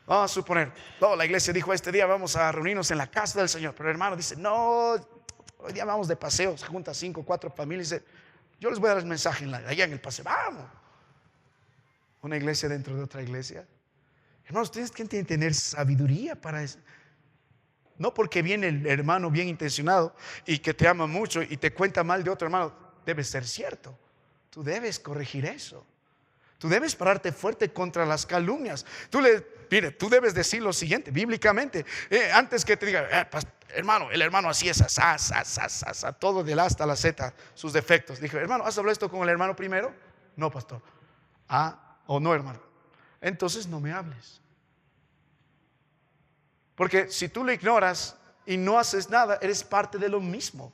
Vamos a suponer, la iglesia dijo este día vamos a reunirnos en la casa del Señor. Pero el hermano dice, no, hoy día vamos de paseo. Se junta 5 o 4 familias y dice, yo les voy a dar el mensaje allá en el paseo. Vamos. una iglesia dentro de otra iglesia. Hermanos, ustedes tienen que tener sabiduría para eso. No porque viene el hermano bien intencionado y que te ama mucho y te cuenta mal de otro hermano, debe ser cierto. Tú debes corregir eso. Tú debes pararte fuerte contra las calumnias. Mire, tú debes decir lo siguiente, bíblicamente, antes que te diga, hermano, el hermano así es, todo del A hasta la Z, sus defectos. Dije, hermano, ¿has hablado esto con el hermano primero? No, pastor. O no, hermano. Entonces no me hables. Porque si tú lo ignoras y no haces nada, eres parte de lo mismo.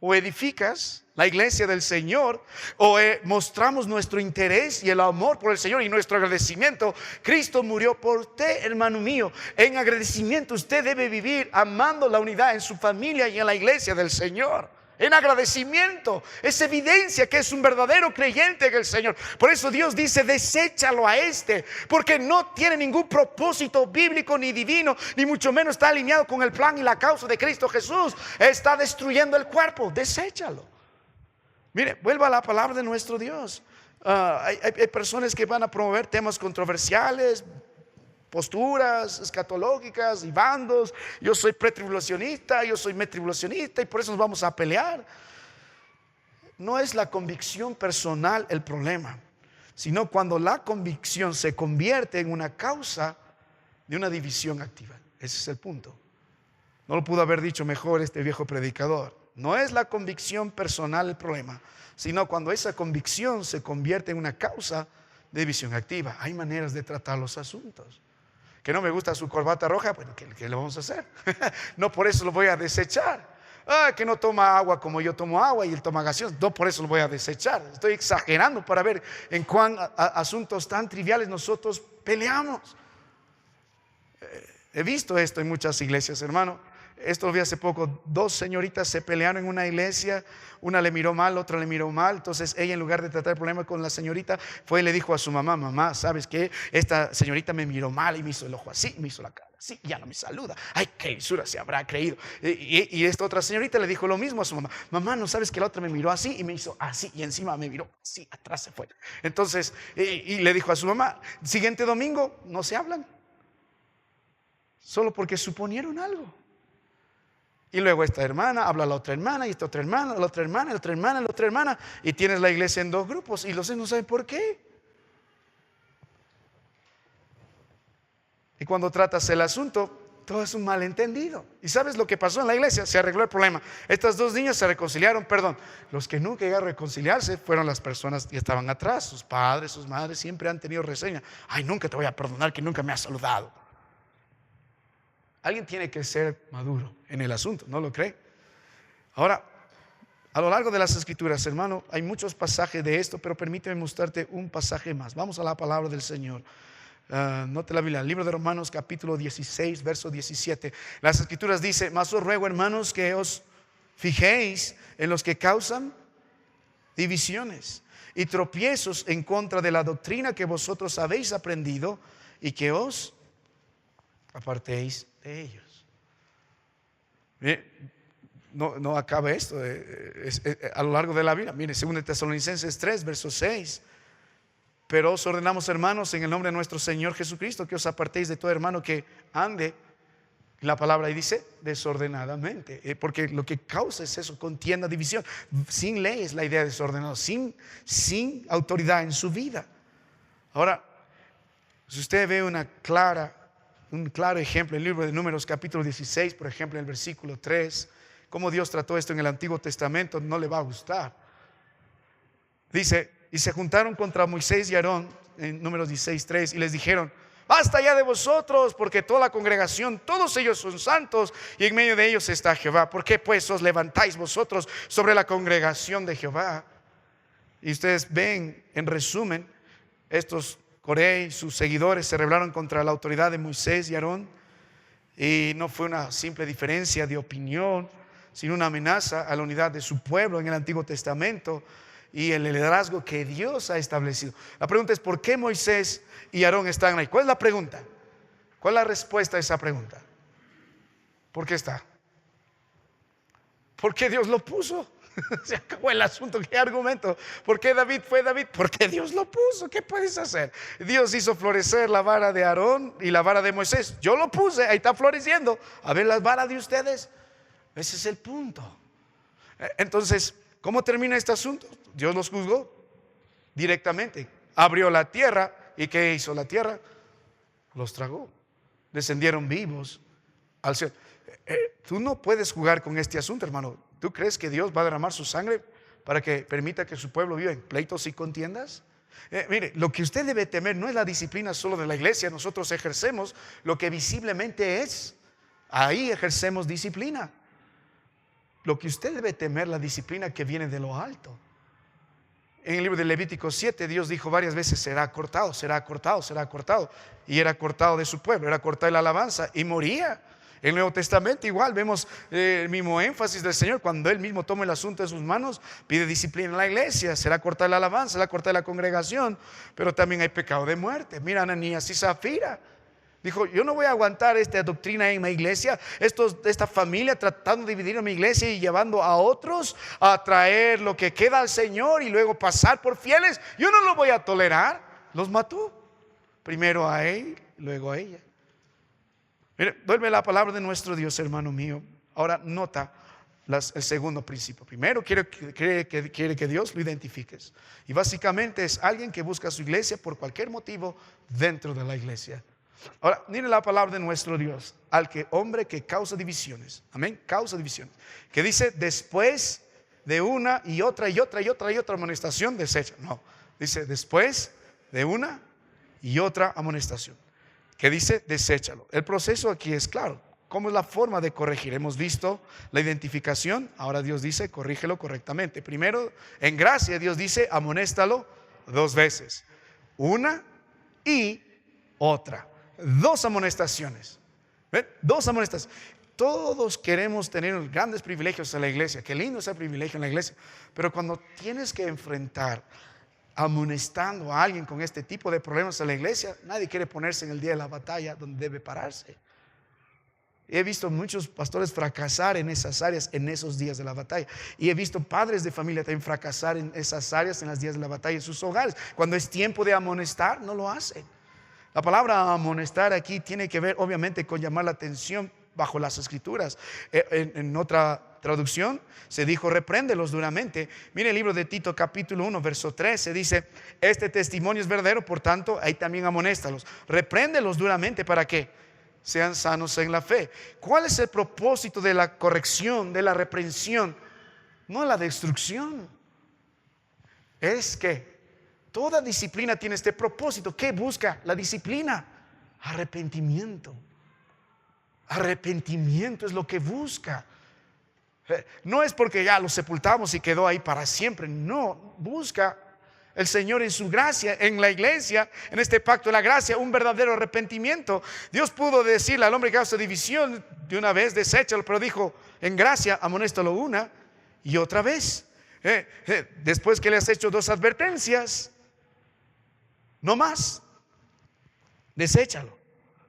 O edificas la iglesia del Señor, o mostramos nuestro interés y el amor por el Señor y nuestro agradecimiento. Cristo murió por usted, hermano mío. En agradecimiento usted debe vivir amando la unidad en su familia y en la iglesia del Señor. En agradecimiento es evidencia que es un verdadero creyente en el Señor. Por eso Dios dice, deséchalo a este, porque no tiene ningún propósito bíblico ni divino, ni mucho menos está alineado con el plan y la causa de Cristo Jesús. Está destruyendo el cuerpo, deséchalo. Mire, vuelva a la palabra de nuestro Dios. Hay personas que van a promover temas controversiales, posturas escatológicas y bandos. Yo soy pretribulacionista, yo soy metribulacionista, y por eso nos vamos a pelear. No es la convicción personal el problema, sino cuando la convicción se convierte en una causa de una división activa. Ese es el punto. No lo pudo haber dicho mejor este viejo predicador. No es la convicción personal el problema, sino cuando esa convicción se convierte en una causa de división activa. Hay maneras de tratar los asuntos. Que no me gusta su corbata roja, bueno, ¿qué le vamos a hacer? No por eso lo voy a desechar. Que no toma agua como yo tomo agua y él toma gaseosa, no por eso lo voy a desechar. Estoy exagerando para ver en cuán asuntos tan triviales nosotros peleamos. He visto esto en muchas iglesias, hermano. Esto lo vi hace poco. Dos señoritas se pelearon en una iglesia. Una le miró mal, otra le miró mal. Entonces ella, en lugar de tratar el problema con la señorita, fue y le dijo a su mamá: mamá, ¿sabes qué? Esta señorita me miró mal y me hizo el ojo así, me hizo la cara así, ya no me saluda. Ay, qué lisura se habrá creído. Y esta otra señorita le dijo lo mismo a su mamá: mamá, ¿no sabes que la otra me miró así y me hizo así, y encima me miró así, atrás se fue? Entonces, y le dijo a su mamá: siguiente domingo no se hablan, solo porque suponieron algo. Y luego esta hermana habla a la otra hermana, y esta otra hermana, la otra hermana, la otra hermana, la otra hermana, y tienes la iglesia en dos grupos, y los no saben por qué. Y cuando tratas el asunto, todo es un malentendido. ¿Y sabes lo que pasó en la iglesia? Se arregló el problema. Estas dos niñas se reconciliaron, perdón. Los que nunca llegaron a reconciliarse fueron las personas que estaban atrás. Sus padres, sus madres siempre han tenido reseña. Ay, nunca te voy a perdonar que nunca me has saludado. Alguien tiene que ser maduro en el asunto, ¿no lo cree? Ahora, a lo largo de las escrituras, hermano, hay muchos pasajes de esto, pero permíteme mostrarte un pasaje más. Vamos a la palabra del Señor. Note la Biblia, el libro de Romanos capítulo 16, verso 17. Las escrituras dicen: mas os ruego, hermanos, que os fijéis en los que causan divisiones y tropiezos en contra de la doctrina que vosotros habéis aprendido, y que os apartéis de ellos. No acaba esto, a lo largo de la Biblia. Mire, 2 Tesalonicenses 3, verso 6. Pero os ordenamos, hermanos, en el nombre de nuestro Señor Jesucristo, que os apartéis de todo hermano que ande, la palabra ahí dice, desordenadamente, porque lo que causa es eso: contienda, división. Sin ley es la idea de desordenado, sin autoridad en su vida. Ahora, si usted ve un claro ejemplo en el libro de Números capítulo 16, por ejemplo, en el versículo 3, cómo Dios trató esto en el Antiguo Testamento, no le va a gustar. Dice: y se juntaron contra Moisés y Aarón, en Números 16, 3, y les dijeron: basta ya de vosotros, porque toda la congregación, todos ellos son santos, y en medio de ellos está Jehová. ¿Por qué pues os levantáis vosotros sobre la congregación de Jehová? Y ustedes ven, en resumen, estos Coré y sus seguidores se rebelaron contra la autoridad de Moisés y Aarón, y no fue una simple diferencia de opinión, sino una amenaza a la unidad de su pueblo en el Antiguo Testamento y el liderazgo que Dios ha establecido. La pregunta es: ¿por qué Moisés y Aarón están ahí? ¿Cuál es la pregunta? ¿Cuál es la respuesta a esa pregunta? ¿Por qué está? ¿Por qué Dios lo puso? Se acabó el asunto. ¿Qué argumento? ¿Por qué David fue David? Porque Dios lo puso. ¿Qué puedes hacer? Dios hizo florecer la vara de Aarón y la vara de Moisés. Yo lo puse, ahí está floreciendo. A ver las varas de ustedes. Ese es el punto. Entonces, ¿cómo termina este asunto? Dios los juzgó directamente. Abrió la tierra. ¿Y qué hizo la tierra? Los tragó. Descendieron vivos al cielo. Tú no puedes jugar con este asunto, hermano. ¿Tú crees que Dios va a derramar su sangre para que permita que su pueblo viva en pleitos y contiendas? Mire, lo que usted debe temer no es la disciplina solo de la iglesia. Nosotros ejercemos lo que visiblemente es. Ahí ejercemos disciplina. Lo que usted debe temer, la disciplina que viene de lo alto. En el libro de Levítico 7, Dios dijo varias veces: será cortado, será cortado, será cortado. Y era cortado de su pueblo, era cortada la alabanza y moría. En el Nuevo Testamento igual vemos el mismo énfasis del Señor. Cuando Él mismo toma el asunto en sus manos, pide disciplina en la iglesia. Será cortada la alabanza, será cortada la congregación. Pero también hay pecado de muerte. Mira, Ananías y Zafira. Dijo: yo no voy a aguantar esta doctrina en mi iglesia, esta familia tratando de dividir a mi iglesia y llevando a otros a traer lo que queda al Señor y luego pasar por fieles. Yo no lo voy a tolerar. Los mató. Primero a él, luego a ella. Mire, vuelve la palabra de nuestro Dios, hermano mío. Ahora nota el segundo principio. Primero quiere que Dios lo identifiques. Y básicamente es alguien que busca su iglesia por cualquier motivo dentro de la iglesia. Ahora, mire la palabra de nuestro Dios. Hombre que causa divisiones. Amén, causa divisiones. Que dice: después de una y otra y otra y otra y otra amonestación, desecha. No, dice: después de una y otra amonestación. Que dice: deséchalo. El proceso aquí es claro. ¿Cómo es la forma de corregir? Hemos visto la identificación. Ahora Dios dice: corrígelo correctamente. Primero, en gracia, Dios dice: amonéstalo 2 veces. Una y otra. 2 amonestaciones. ¿Ven? 2 amonestaciones. Todos queremos tener grandes privilegios en la iglesia. Qué lindo ese privilegio en la iglesia. Pero cuando tienes que enfrentar amonestando a alguien con este tipo de problemas en la iglesia, nadie quiere ponerse en el día de la batalla donde debe pararse. He visto muchos pastores fracasar en esas áreas en esos días de la batalla. Y he visto padres de familia también fracasar en esas áreas en los días de la batalla en sus hogares. Cuando es tiempo de amonestar, no lo hacen. La palabra amonestar aquí tiene que ver obviamente con llamar la atención bajo las escrituras. En otra traducción se dijo: repréndelos duramente. Mire el libro de Tito capítulo 1 verso 13, dice: este testimonio es verdadero, por tanto ahí también amonéstalos. Repréndelos duramente para que sean sanos en la fe. ¿Cuál es el propósito de la corrección, de la reprensión? No la destrucción. Es que toda disciplina tiene este propósito. ¿Qué busca la disciplina? Arrepentimiento. Arrepentimiento es lo que busca. No es porque ya lo sepultamos y quedó ahí para siempre. No, busca el Señor en su gracia, en la iglesia, en este pacto de la gracia, un verdadero arrepentimiento. Dios pudo decirle al hombre que hace división de una vez: deséchalo, pero dijo: en gracia amonéstalo una y otra vez. Después que le has hecho 2 advertencias, no más, deséchalo.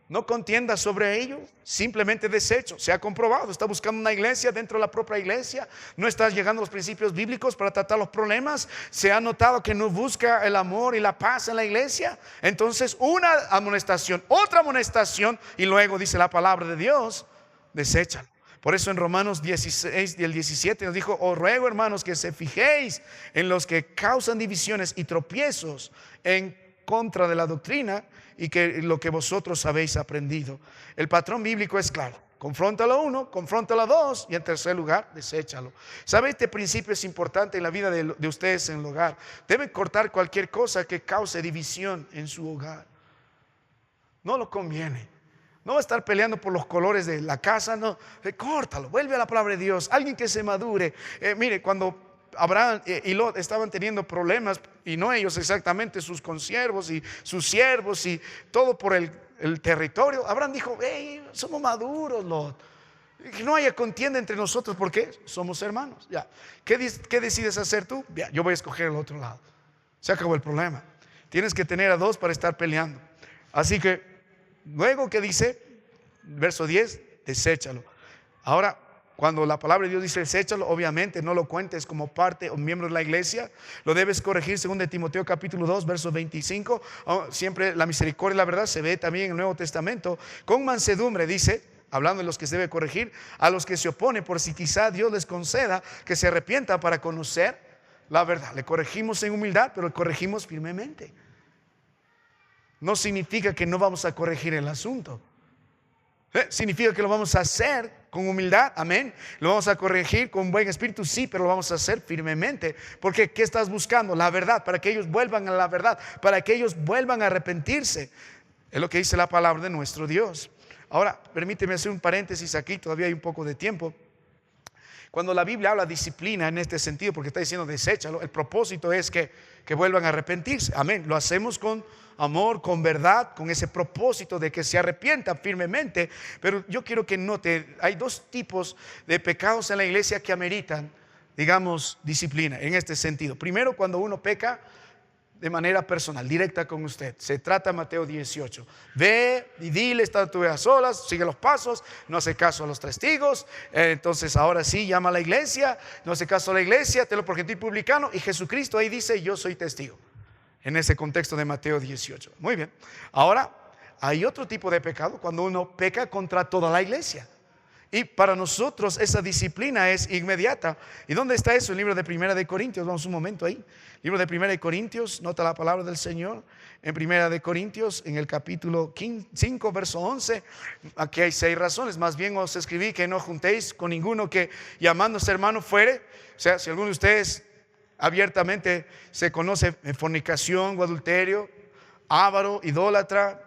No contiendas sobre ello, simplemente desecho. Se ha comprobado, está buscando una iglesia dentro de la propia iglesia. No estás llegando a los principios bíblicos para tratar los problemas. Se ha notado que no busca el amor y la paz en la iglesia. Entonces, una amonestación, otra amonestación, y luego dice la palabra de Dios: deséchalo. Por eso en Romanos 16 y el 17 nos dijo: os ruego, hermanos, que se fijéis en los que causan divisiones y tropiezos en contra de la doctrina, y que lo que vosotros habéis aprendido. El patrón bíblico es claro: confróntalo 1, confróntalo 2 y en tercer lugar, deséchalo. ¿Sabe? Este principio es importante en la vida de ustedes en el hogar. Deben cortar cualquier cosa que cause división en su hogar. No lo conviene. No va a estar peleando por los colores de la casa. No, córtalo, vuelve a la palabra de Dios. Alguien que se madure. Mire, cuando Abraham y Lot estaban teniendo problemas, y no ellos exactamente, sus consiervos y sus siervos y todo por el territorio, Abraham dijo: hey, somos maduros, Lot, que no haya contienda entre nosotros porque somos hermanos. Ya. ¿Qué decides hacer tú? Ya, yo voy a escoger el otro lado. Se acabó el problema. Tienes que tener a 2 para estar peleando. Así que luego, que dice verso 10, deséchalo. Ahora, Cuando la palabra de Dios dice deséchalo, obviamente no lo cuentes como parte o miembro de la iglesia. Lo debes corregir según de Timoteo capítulo 2, verso 25. Siempre la misericordia y la verdad se ve también en el Nuevo Testamento. Con mansedumbre dice, hablando de los que se debe corregir, a los que se oponen, por si quizá Dios les conceda que se arrepientan para conocer la verdad. Le corregimos en humildad, pero le corregimos firmemente. No significa que no vamos a corregir el asunto. Significa que lo vamos a hacer con humildad, amén. Lo vamos a corregir con buen espíritu, sí, pero lo vamos a hacer firmemente. Porque ¿qué estás buscando? La verdad, para que ellos vuelvan a la verdad, para que ellos vuelvan a arrepentirse. Es lo que dice la palabra de nuestro Dios. Ahora, permíteme hacer un paréntesis aquí, todavía hay un poco de tiempo. Cuando la Biblia habla de disciplina en este sentido, porque está diciendo deséchalo, el propósito es que vuelvan a arrepentirse, amén. Lo hacemos con amor, con verdad, con ese propósito de que se arrepientan firmemente. Pero yo quiero que note, hay dos tipos de pecados en la iglesia que ameritan, digamos, disciplina en este sentido. Primero, cuando uno peca de manera personal, directa con usted. Se trata Mateo 18. Ve y dile, están tú a solas, sigue los pasos, no hace caso a los testigos. Entonces ahora sí, llama a la iglesia, no hace caso a la iglesia, te lo por gentil publicano. Y Jesucristo ahí dice, yo soy testigo. En ese contexto de Mateo 18. Muy bien. Ahora, hay otro tipo de pecado cuando uno peca contra toda la iglesia. Y para nosotros esa disciplina es inmediata. ¿Y dónde está eso? El libro de Primera de Corintios. Vamos un momento ahí. Libro de Primera de Corintios. Nota la palabra del Señor. En Primera de Corintios, en el capítulo 5, verso 11. Aquí hay 6 razones. Más bien os escribí que no juntéis con ninguno que llamándose hermano fuere. O sea, si alguno de ustedes abiertamente se conoce en fornicación o adulterio, avaro, idólatra,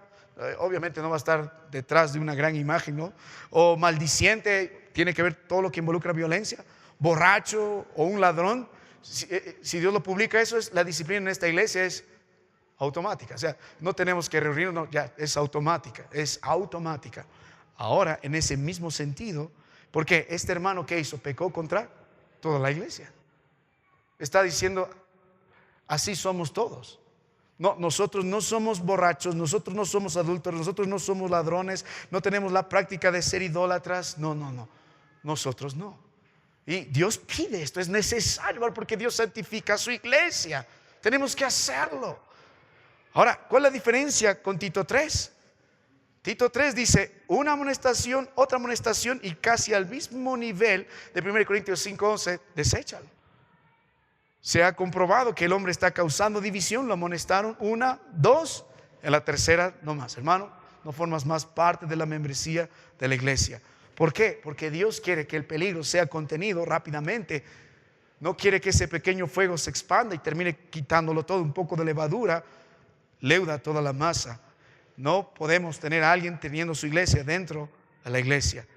obviamente no va a estar detrás de una gran imagen, ¿no? O maldiciente, tiene que ver todo lo que involucra violencia, borracho o un ladrón. Si Dios lo publica, eso es la disciplina en esta iglesia, es automática. O sea, no tenemos que reunirnos, no, ya es automática, es automática. Ahora, en ese mismo sentido, porque este hermano que hizo, pecó contra toda la iglesia. Está diciendo, así somos todos. No, nosotros no somos borrachos, nosotros no somos adultos, nosotros no somos ladrones, no tenemos la práctica de ser idólatras. No, nosotros no. Y Dios pide esto, es necesario, porque Dios santifica a su iglesia. Tenemos que hacerlo. Ahora, ¿cuál es la diferencia con Tito 3? Tito 3 dice, una amonestación, otra amonestación, y casi al mismo nivel de 1 Corintios 5:11, deséchalo. Se ha comprobado que el hombre está causando división, lo amonestaron 1, 2, en la tercera no más. Hermano, no formas más parte de la membresía de la iglesia. ¿Por qué? Porque Dios quiere que el peligro sea contenido rápidamente. No quiere que ese pequeño fuego se expanda y termine quitándolo todo. Un poco de levadura leuda toda la masa. No podemos tener a alguien teniendo su iglesia dentro de la iglesia.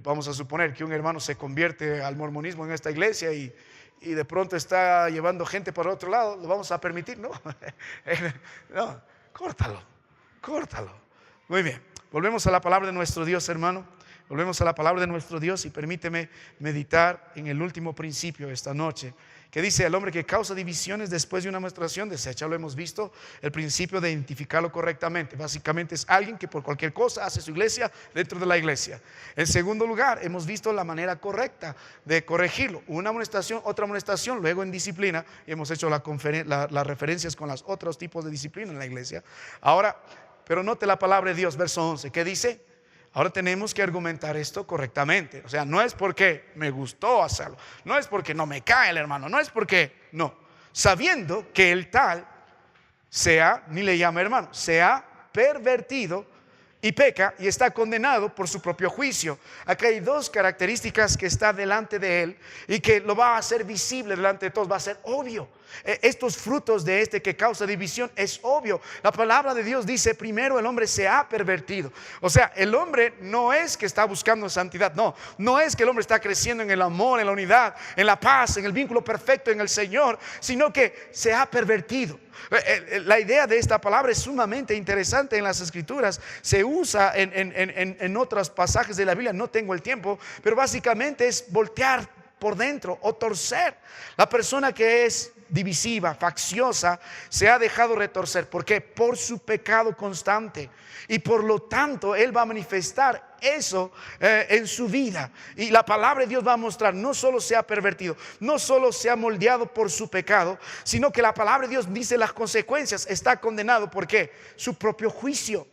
Vamos a suponer que un hermano se convierte al mormonismo en esta iglesia y de pronto está llevando gente para otro lado. ¿Lo vamos a permitir? No, no, córtalo. Muy bien, volvemos a la palabra de nuestro Dios, hermano. Volvemos a la palabra de nuestro Dios y permíteme meditar en el último principio esta noche, que dice: el hombre que causa divisiones después de una menstruación, desecha. Lo hemos visto, el principio de identificarlo correctamente. Básicamente es alguien que por cualquier cosa hace su iglesia dentro de la iglesia. En segundo lugar, hemos visto la manera correcta de corregirlo: una amonestación, otra amonestación, luego en disciplina. Y hemos hecho las referencias con los otros tipos de disciplina en la iglesia. Ahora, pero note la palabra de Dios, verso 11, ¿qué dice? Ahora tenemos que argumentar esto correctamente. O sea, no es porque me gustó hacerlo, no es porque no me cae el hermano, no es porque no, sabiendo que el tal sea, ni le llama hermano, se ha pervertido y peca y está condenado por su propio juicio. Aquí hay dos características que está delante de él y que lo va a hacer visible delante de todos, va a ser obvio. Estos frutos de este que causa división es obvio. La palabra de Dios dice: primero el hombre se ha pervertido. O sea, el hombre no es que está buscando santidad, no es que el hombre está creciendo en el amor, en la unidad, en la paz, en el vínculo perfecto en el Señor, sino que se ha pervertido. La idea de esta palabra es sumamente interesante en las Escrituras. Se usa en otros pasajes de la Biblia. No tengo el tiempo, pero básicamente es voltear por dentro o torcer. La persona que es divisiva, facciosa, se ha dejado retorcer. ¿Por qué? Por su pecado constante. Y por lo tanto, Él va a manifestar eso en su vida. Y la palabra de Dios va a mostrar, no solo se ha pervertido, no solo se ha moldeado por su pecado, sino que la palabra de Dios dice las consecuencias. Está condenado. ¿Por qué? Su propio juicio,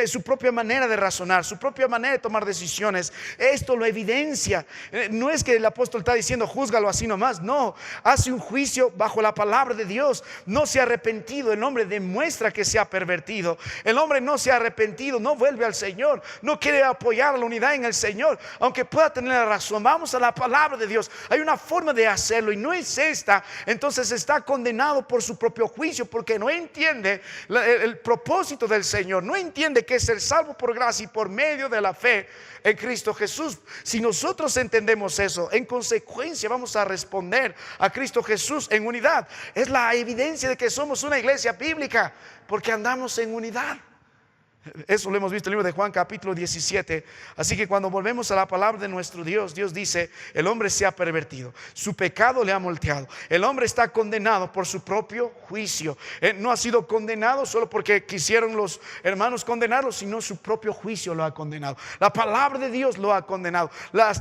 su propia manera de razonar, su propia manera de tomar decisiones. Esto lo evidencia. No es que el apóstol está diciendo júzgalo así nomás. No, hace un juicio bajo la palabra de Dios. No se ha arrepentido. El hombre demuestra que se ha pervertido. El hombre no se ha arrepentido, no vuelve al Señor, no quiere apoyar la unidad en el Señor, aunque pueda tener la razón. Vamos a la palabra de Dios. Hay una forma de hacerlo y no es esta. Entonces está condenado por su propio juicio, porque no entiende el propósito del Señor. No entiende que es ser salvo por gracia y por medio de la fe en Cristo Jesús. Si nosotros entendemos eso, en consecuencia vamos a responder a Cristo Jesús en unidad. Es la evidencia de que somos una iglesia bíblica, porque andamos en unidad. Eso lo hemos visto en el libro de Juan capítulo 17. Así que cuando volvemos a la palabra de nuestro Dios, Dios dice: el hombre se ha pervertido, su pecado le ha moldeado. El hombre está condenado por su propio juicio. No ha sido condenado solo porque quisieron los hermanos condenarlo, sino su propio juicio lo ha condenado. La palabra de Dios lo ha condenado.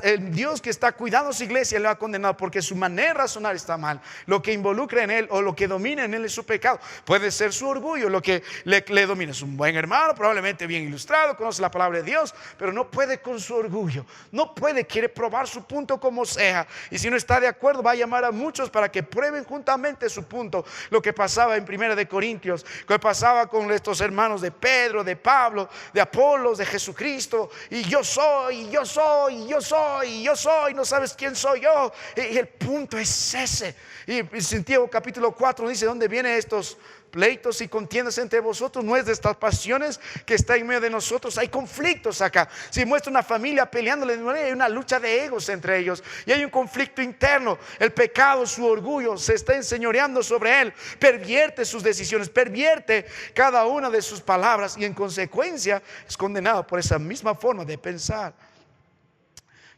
El Dios que está cuidando su iglesia lo ha condenado, porque su manera de razonar está mal. Lo que involucra en él o lo que domina en él es su pecado. Puede ser su orgullo lo que le domina. Es un buen hermano, probablemente bien ilustrado, conoce la palabra de Dios, pero no puede con su orgullo. No puede, quiere probar su punto como sea. Y si no está de acuerdo, va a llamar a muchos para que prueben juntamente su punto. Lo que pasaba en 1 de Corintios, que pasaba con estos hermanos de Pedro, de Pablo, de Apolos, de Jesucristo. Y yo soy, yo soy, yo soy, yo soy, no sabes quién soy yo. Y el punto es ese. Y en Santiago capítulo 4 dice: ¿dónde vienen estos pleitos y contiendas entre vosotros? No es de estas pasiones que está en medio de nosotros. Hay conflictos acá. Si muestra una familia peleándole, hay una lucha de egos entre ellos y hay un conflicto interno. El pecado, su orgullo, se está enseñoreando sobre él. Pervierte sus decisiones, pervierte cada una de sus palabras, y en consecuencia es condenado por esa misma forma de pensar.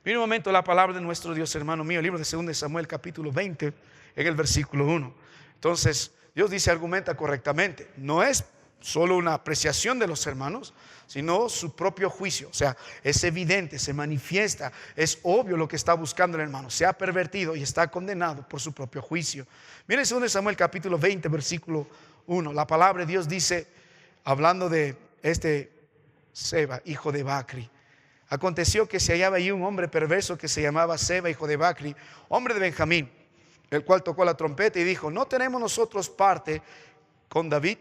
Mira un momento la palabra de nuestro Dios, hermano mío, el libro de 2 Samuel capítulo 20, en el versículo 1. Entonces Dios dice, argumenta correctamente. No es solo una apreciación de los hermanos, sino su propio juicio. O sea, es evidente, se manifiesta, es obvio lo que está buscando el hermano. Se ha pervertido y está condenado por su propio juicio. Miren 2 Samuel capítulo 20, versículo 1. La palabra de Dios dice, hablando de este Seba, hijo de Bacri: aconteció que se hallaba allí un hombre perverso que se llamaba Seba, hijo de Bacri, hombre de Benjamín, el cual tocó la trompeta y dijo: no tenemos nosotros parte con David,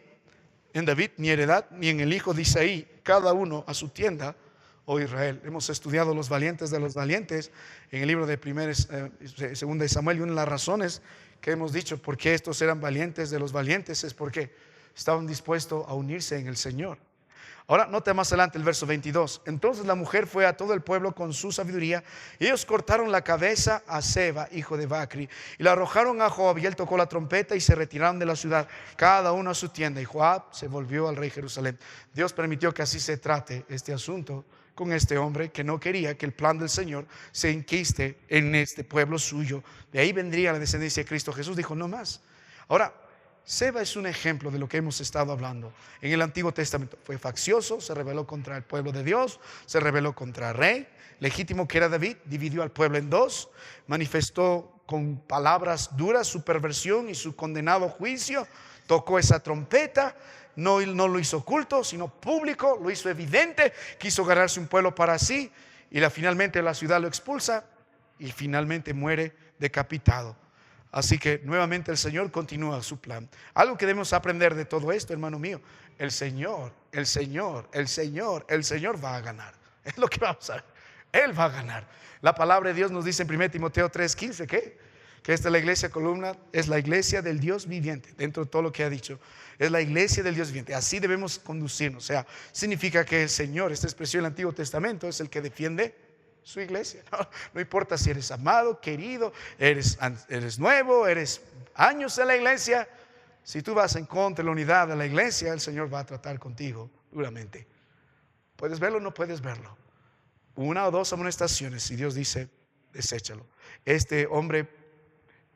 en David, ni heredad, ni en el hijo de Isaí, cada uno a su tienda, oh Israel. Hemos estudiado los valientes de los valientes en el libro de 2 de Samuel, y una de las razones que hemos dicho por qué estos eran valientes de los valientes es porque estaban dispuestos a unirse en el Señor. Ahora nota más adelante el verso 22. Entonces la mujer fue a todo el pueblo con su sabiduría, y ellos cortaron la cabeza a Seba, hijo de Bacri, y la arrojaron a Joab, y él tocó la trompeta y se retiraron de la ciudad, cada uno a su tienda, y Joab se volvió al rey Jerusalén. Dios permitió que así se trate este asunto con este hombre que no quería que el plan del Señor se enquiste en este pueblo suyo. De ahí vendría la descendencia de Cristo Jesús. Dijo: no más. Ahora, Seba es un ejemplo de lo que hemos estado hablando. En el Antiguo Testamento fue faccioso, se rebeló contra el pueblo de Dios, se rebeló contra el rey legítimo que era David, dividió al pueblo en dos, manifestó con palabras duras su perversión y su condenado juicio, tocó esa trompeta, no lo hizo oculto, sino público, lo hizo evidente, quiso ganarse un pueblo para sí, y finalmente la ciudad lo expulsa y finalmente muere decapitado. Así que nuevamente el Señor continúa su plan. Algo que debemos aprender de todo esto, hermano mío: el Señor va a ganar. Es lo que vamos a ver. Él va a ganar. La palabra de Dios nos dice en 1 Timoteo 3:15 que esta es la iglesia columna, es la iglesia del Dios viviente. Dentro de todo lo que ha dicho, es la iglesia del Dios viviente. Así debemos conducirnos. O sea, significa que el Señor, esta expresión del Antiguo Testamento, es el que defiende su iglesia. No importa si eres amado, querido, eres nuevo, eres años en la iglesia. Si tú vas en contra de la unidad de la iglesia, el Señor va a tratar contigo duramente. ¿Puedes verlo o no puedes verlo? Una o dos amonestaciones y Dios dice: deséchalo. Este hombre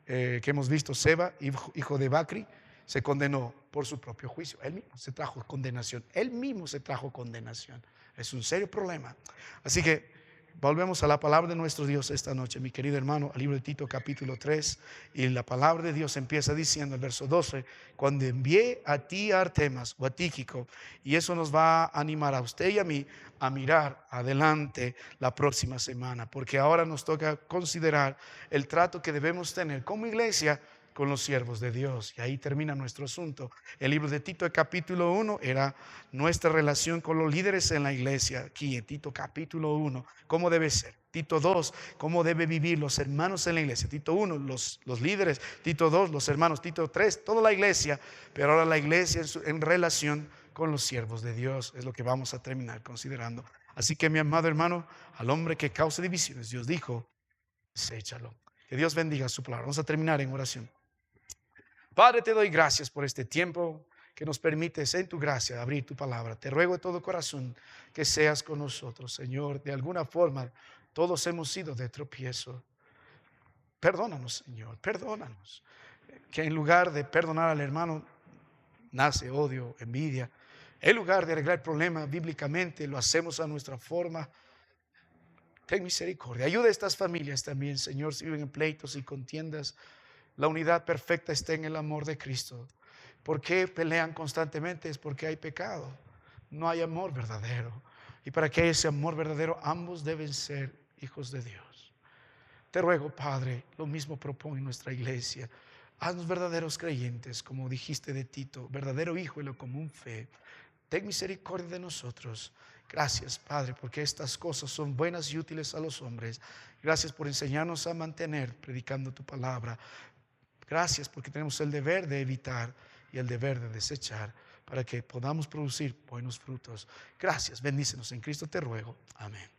que hemos visto, Seba, hijo de Bacri, se condenó por su propio juicio. Él mismo se trajo condenación. Él mismo se trajo condenación. Es un serio problema. Así que volvemos a la palabra de nuestro Dios esta noche, mi querido hermano, al libro de Tito capítulo 3. Y la palabra de Dios empieza diciendo, el verso 12, cuando envié a ti a Artemas o a Tíquico, y eso nos va a animar a usted y a mí a mirar adelante la próxima semana, porque ahora nos toca considerar el trato que debemos tener como iglesia con los siervos de Dios. Y ahí termina nuestro asunto. El libro de Tito, el capítulo 1, era nuestra relación con los líderes en la iglesia. Aquí en Tito capítulo 1, cómo debe ser. Tito 2, cómo debe vivir los hermanos en la iglesia. Tito 1, los líderes. Tito 2, los hermanos. Tito 3, toda la iglesia. Pero ahora la iglesia en relación con los siervos de Dios. Es lo que vamos a terminar considerando. Así que, mi amado hermano, al hombre que causa divisiones, Dios dijo, deséchalo. Que Dios bendiga su palabra. Vamos a terminar en oración. Padre, te doy gracias por este tiempo que nos permites en tu gracia abrir tu palabra. Te ruego de todo corazón que seas con nosotros, Señor. De alguna forma, todos hemos sido de tropiezo. Perdónanos, Señor, perdónanos. Que en lugar de perdonar al hermano, nace odio, envidia. En lugar de arreglar el problema bíblicamente, lo hacemos a nuestra forma. Ten misericordia. Ayuda a estas familias también, Señor, si viven en pleitos y contiendas. La unidad perfecta está en el amor de Cristo. ¿Por qué pelean constantemente? Es porque hay pecado. No hay amor verdadero. Y para que haya ese amor verdadero, ambos deben ser hijos de Dios. Te ruego, Padre, lo mismo propone nuestra iglesia. Haznos verdaderos creyentes, como dijiste de Tito, verdadero hijo y lo común fe. Ten misericordia de nosotros. Gracias, Padre, porque estas cosas son buenas y útiles a los hombres. Gracias por enseñarnos a mantener predicando tu palabra. Gracias porque tenemos el deber de evitar y el deber de desechar para que podamos producir buenos frutos. Gracias, bendícenos en Cristo te ruego. Amén.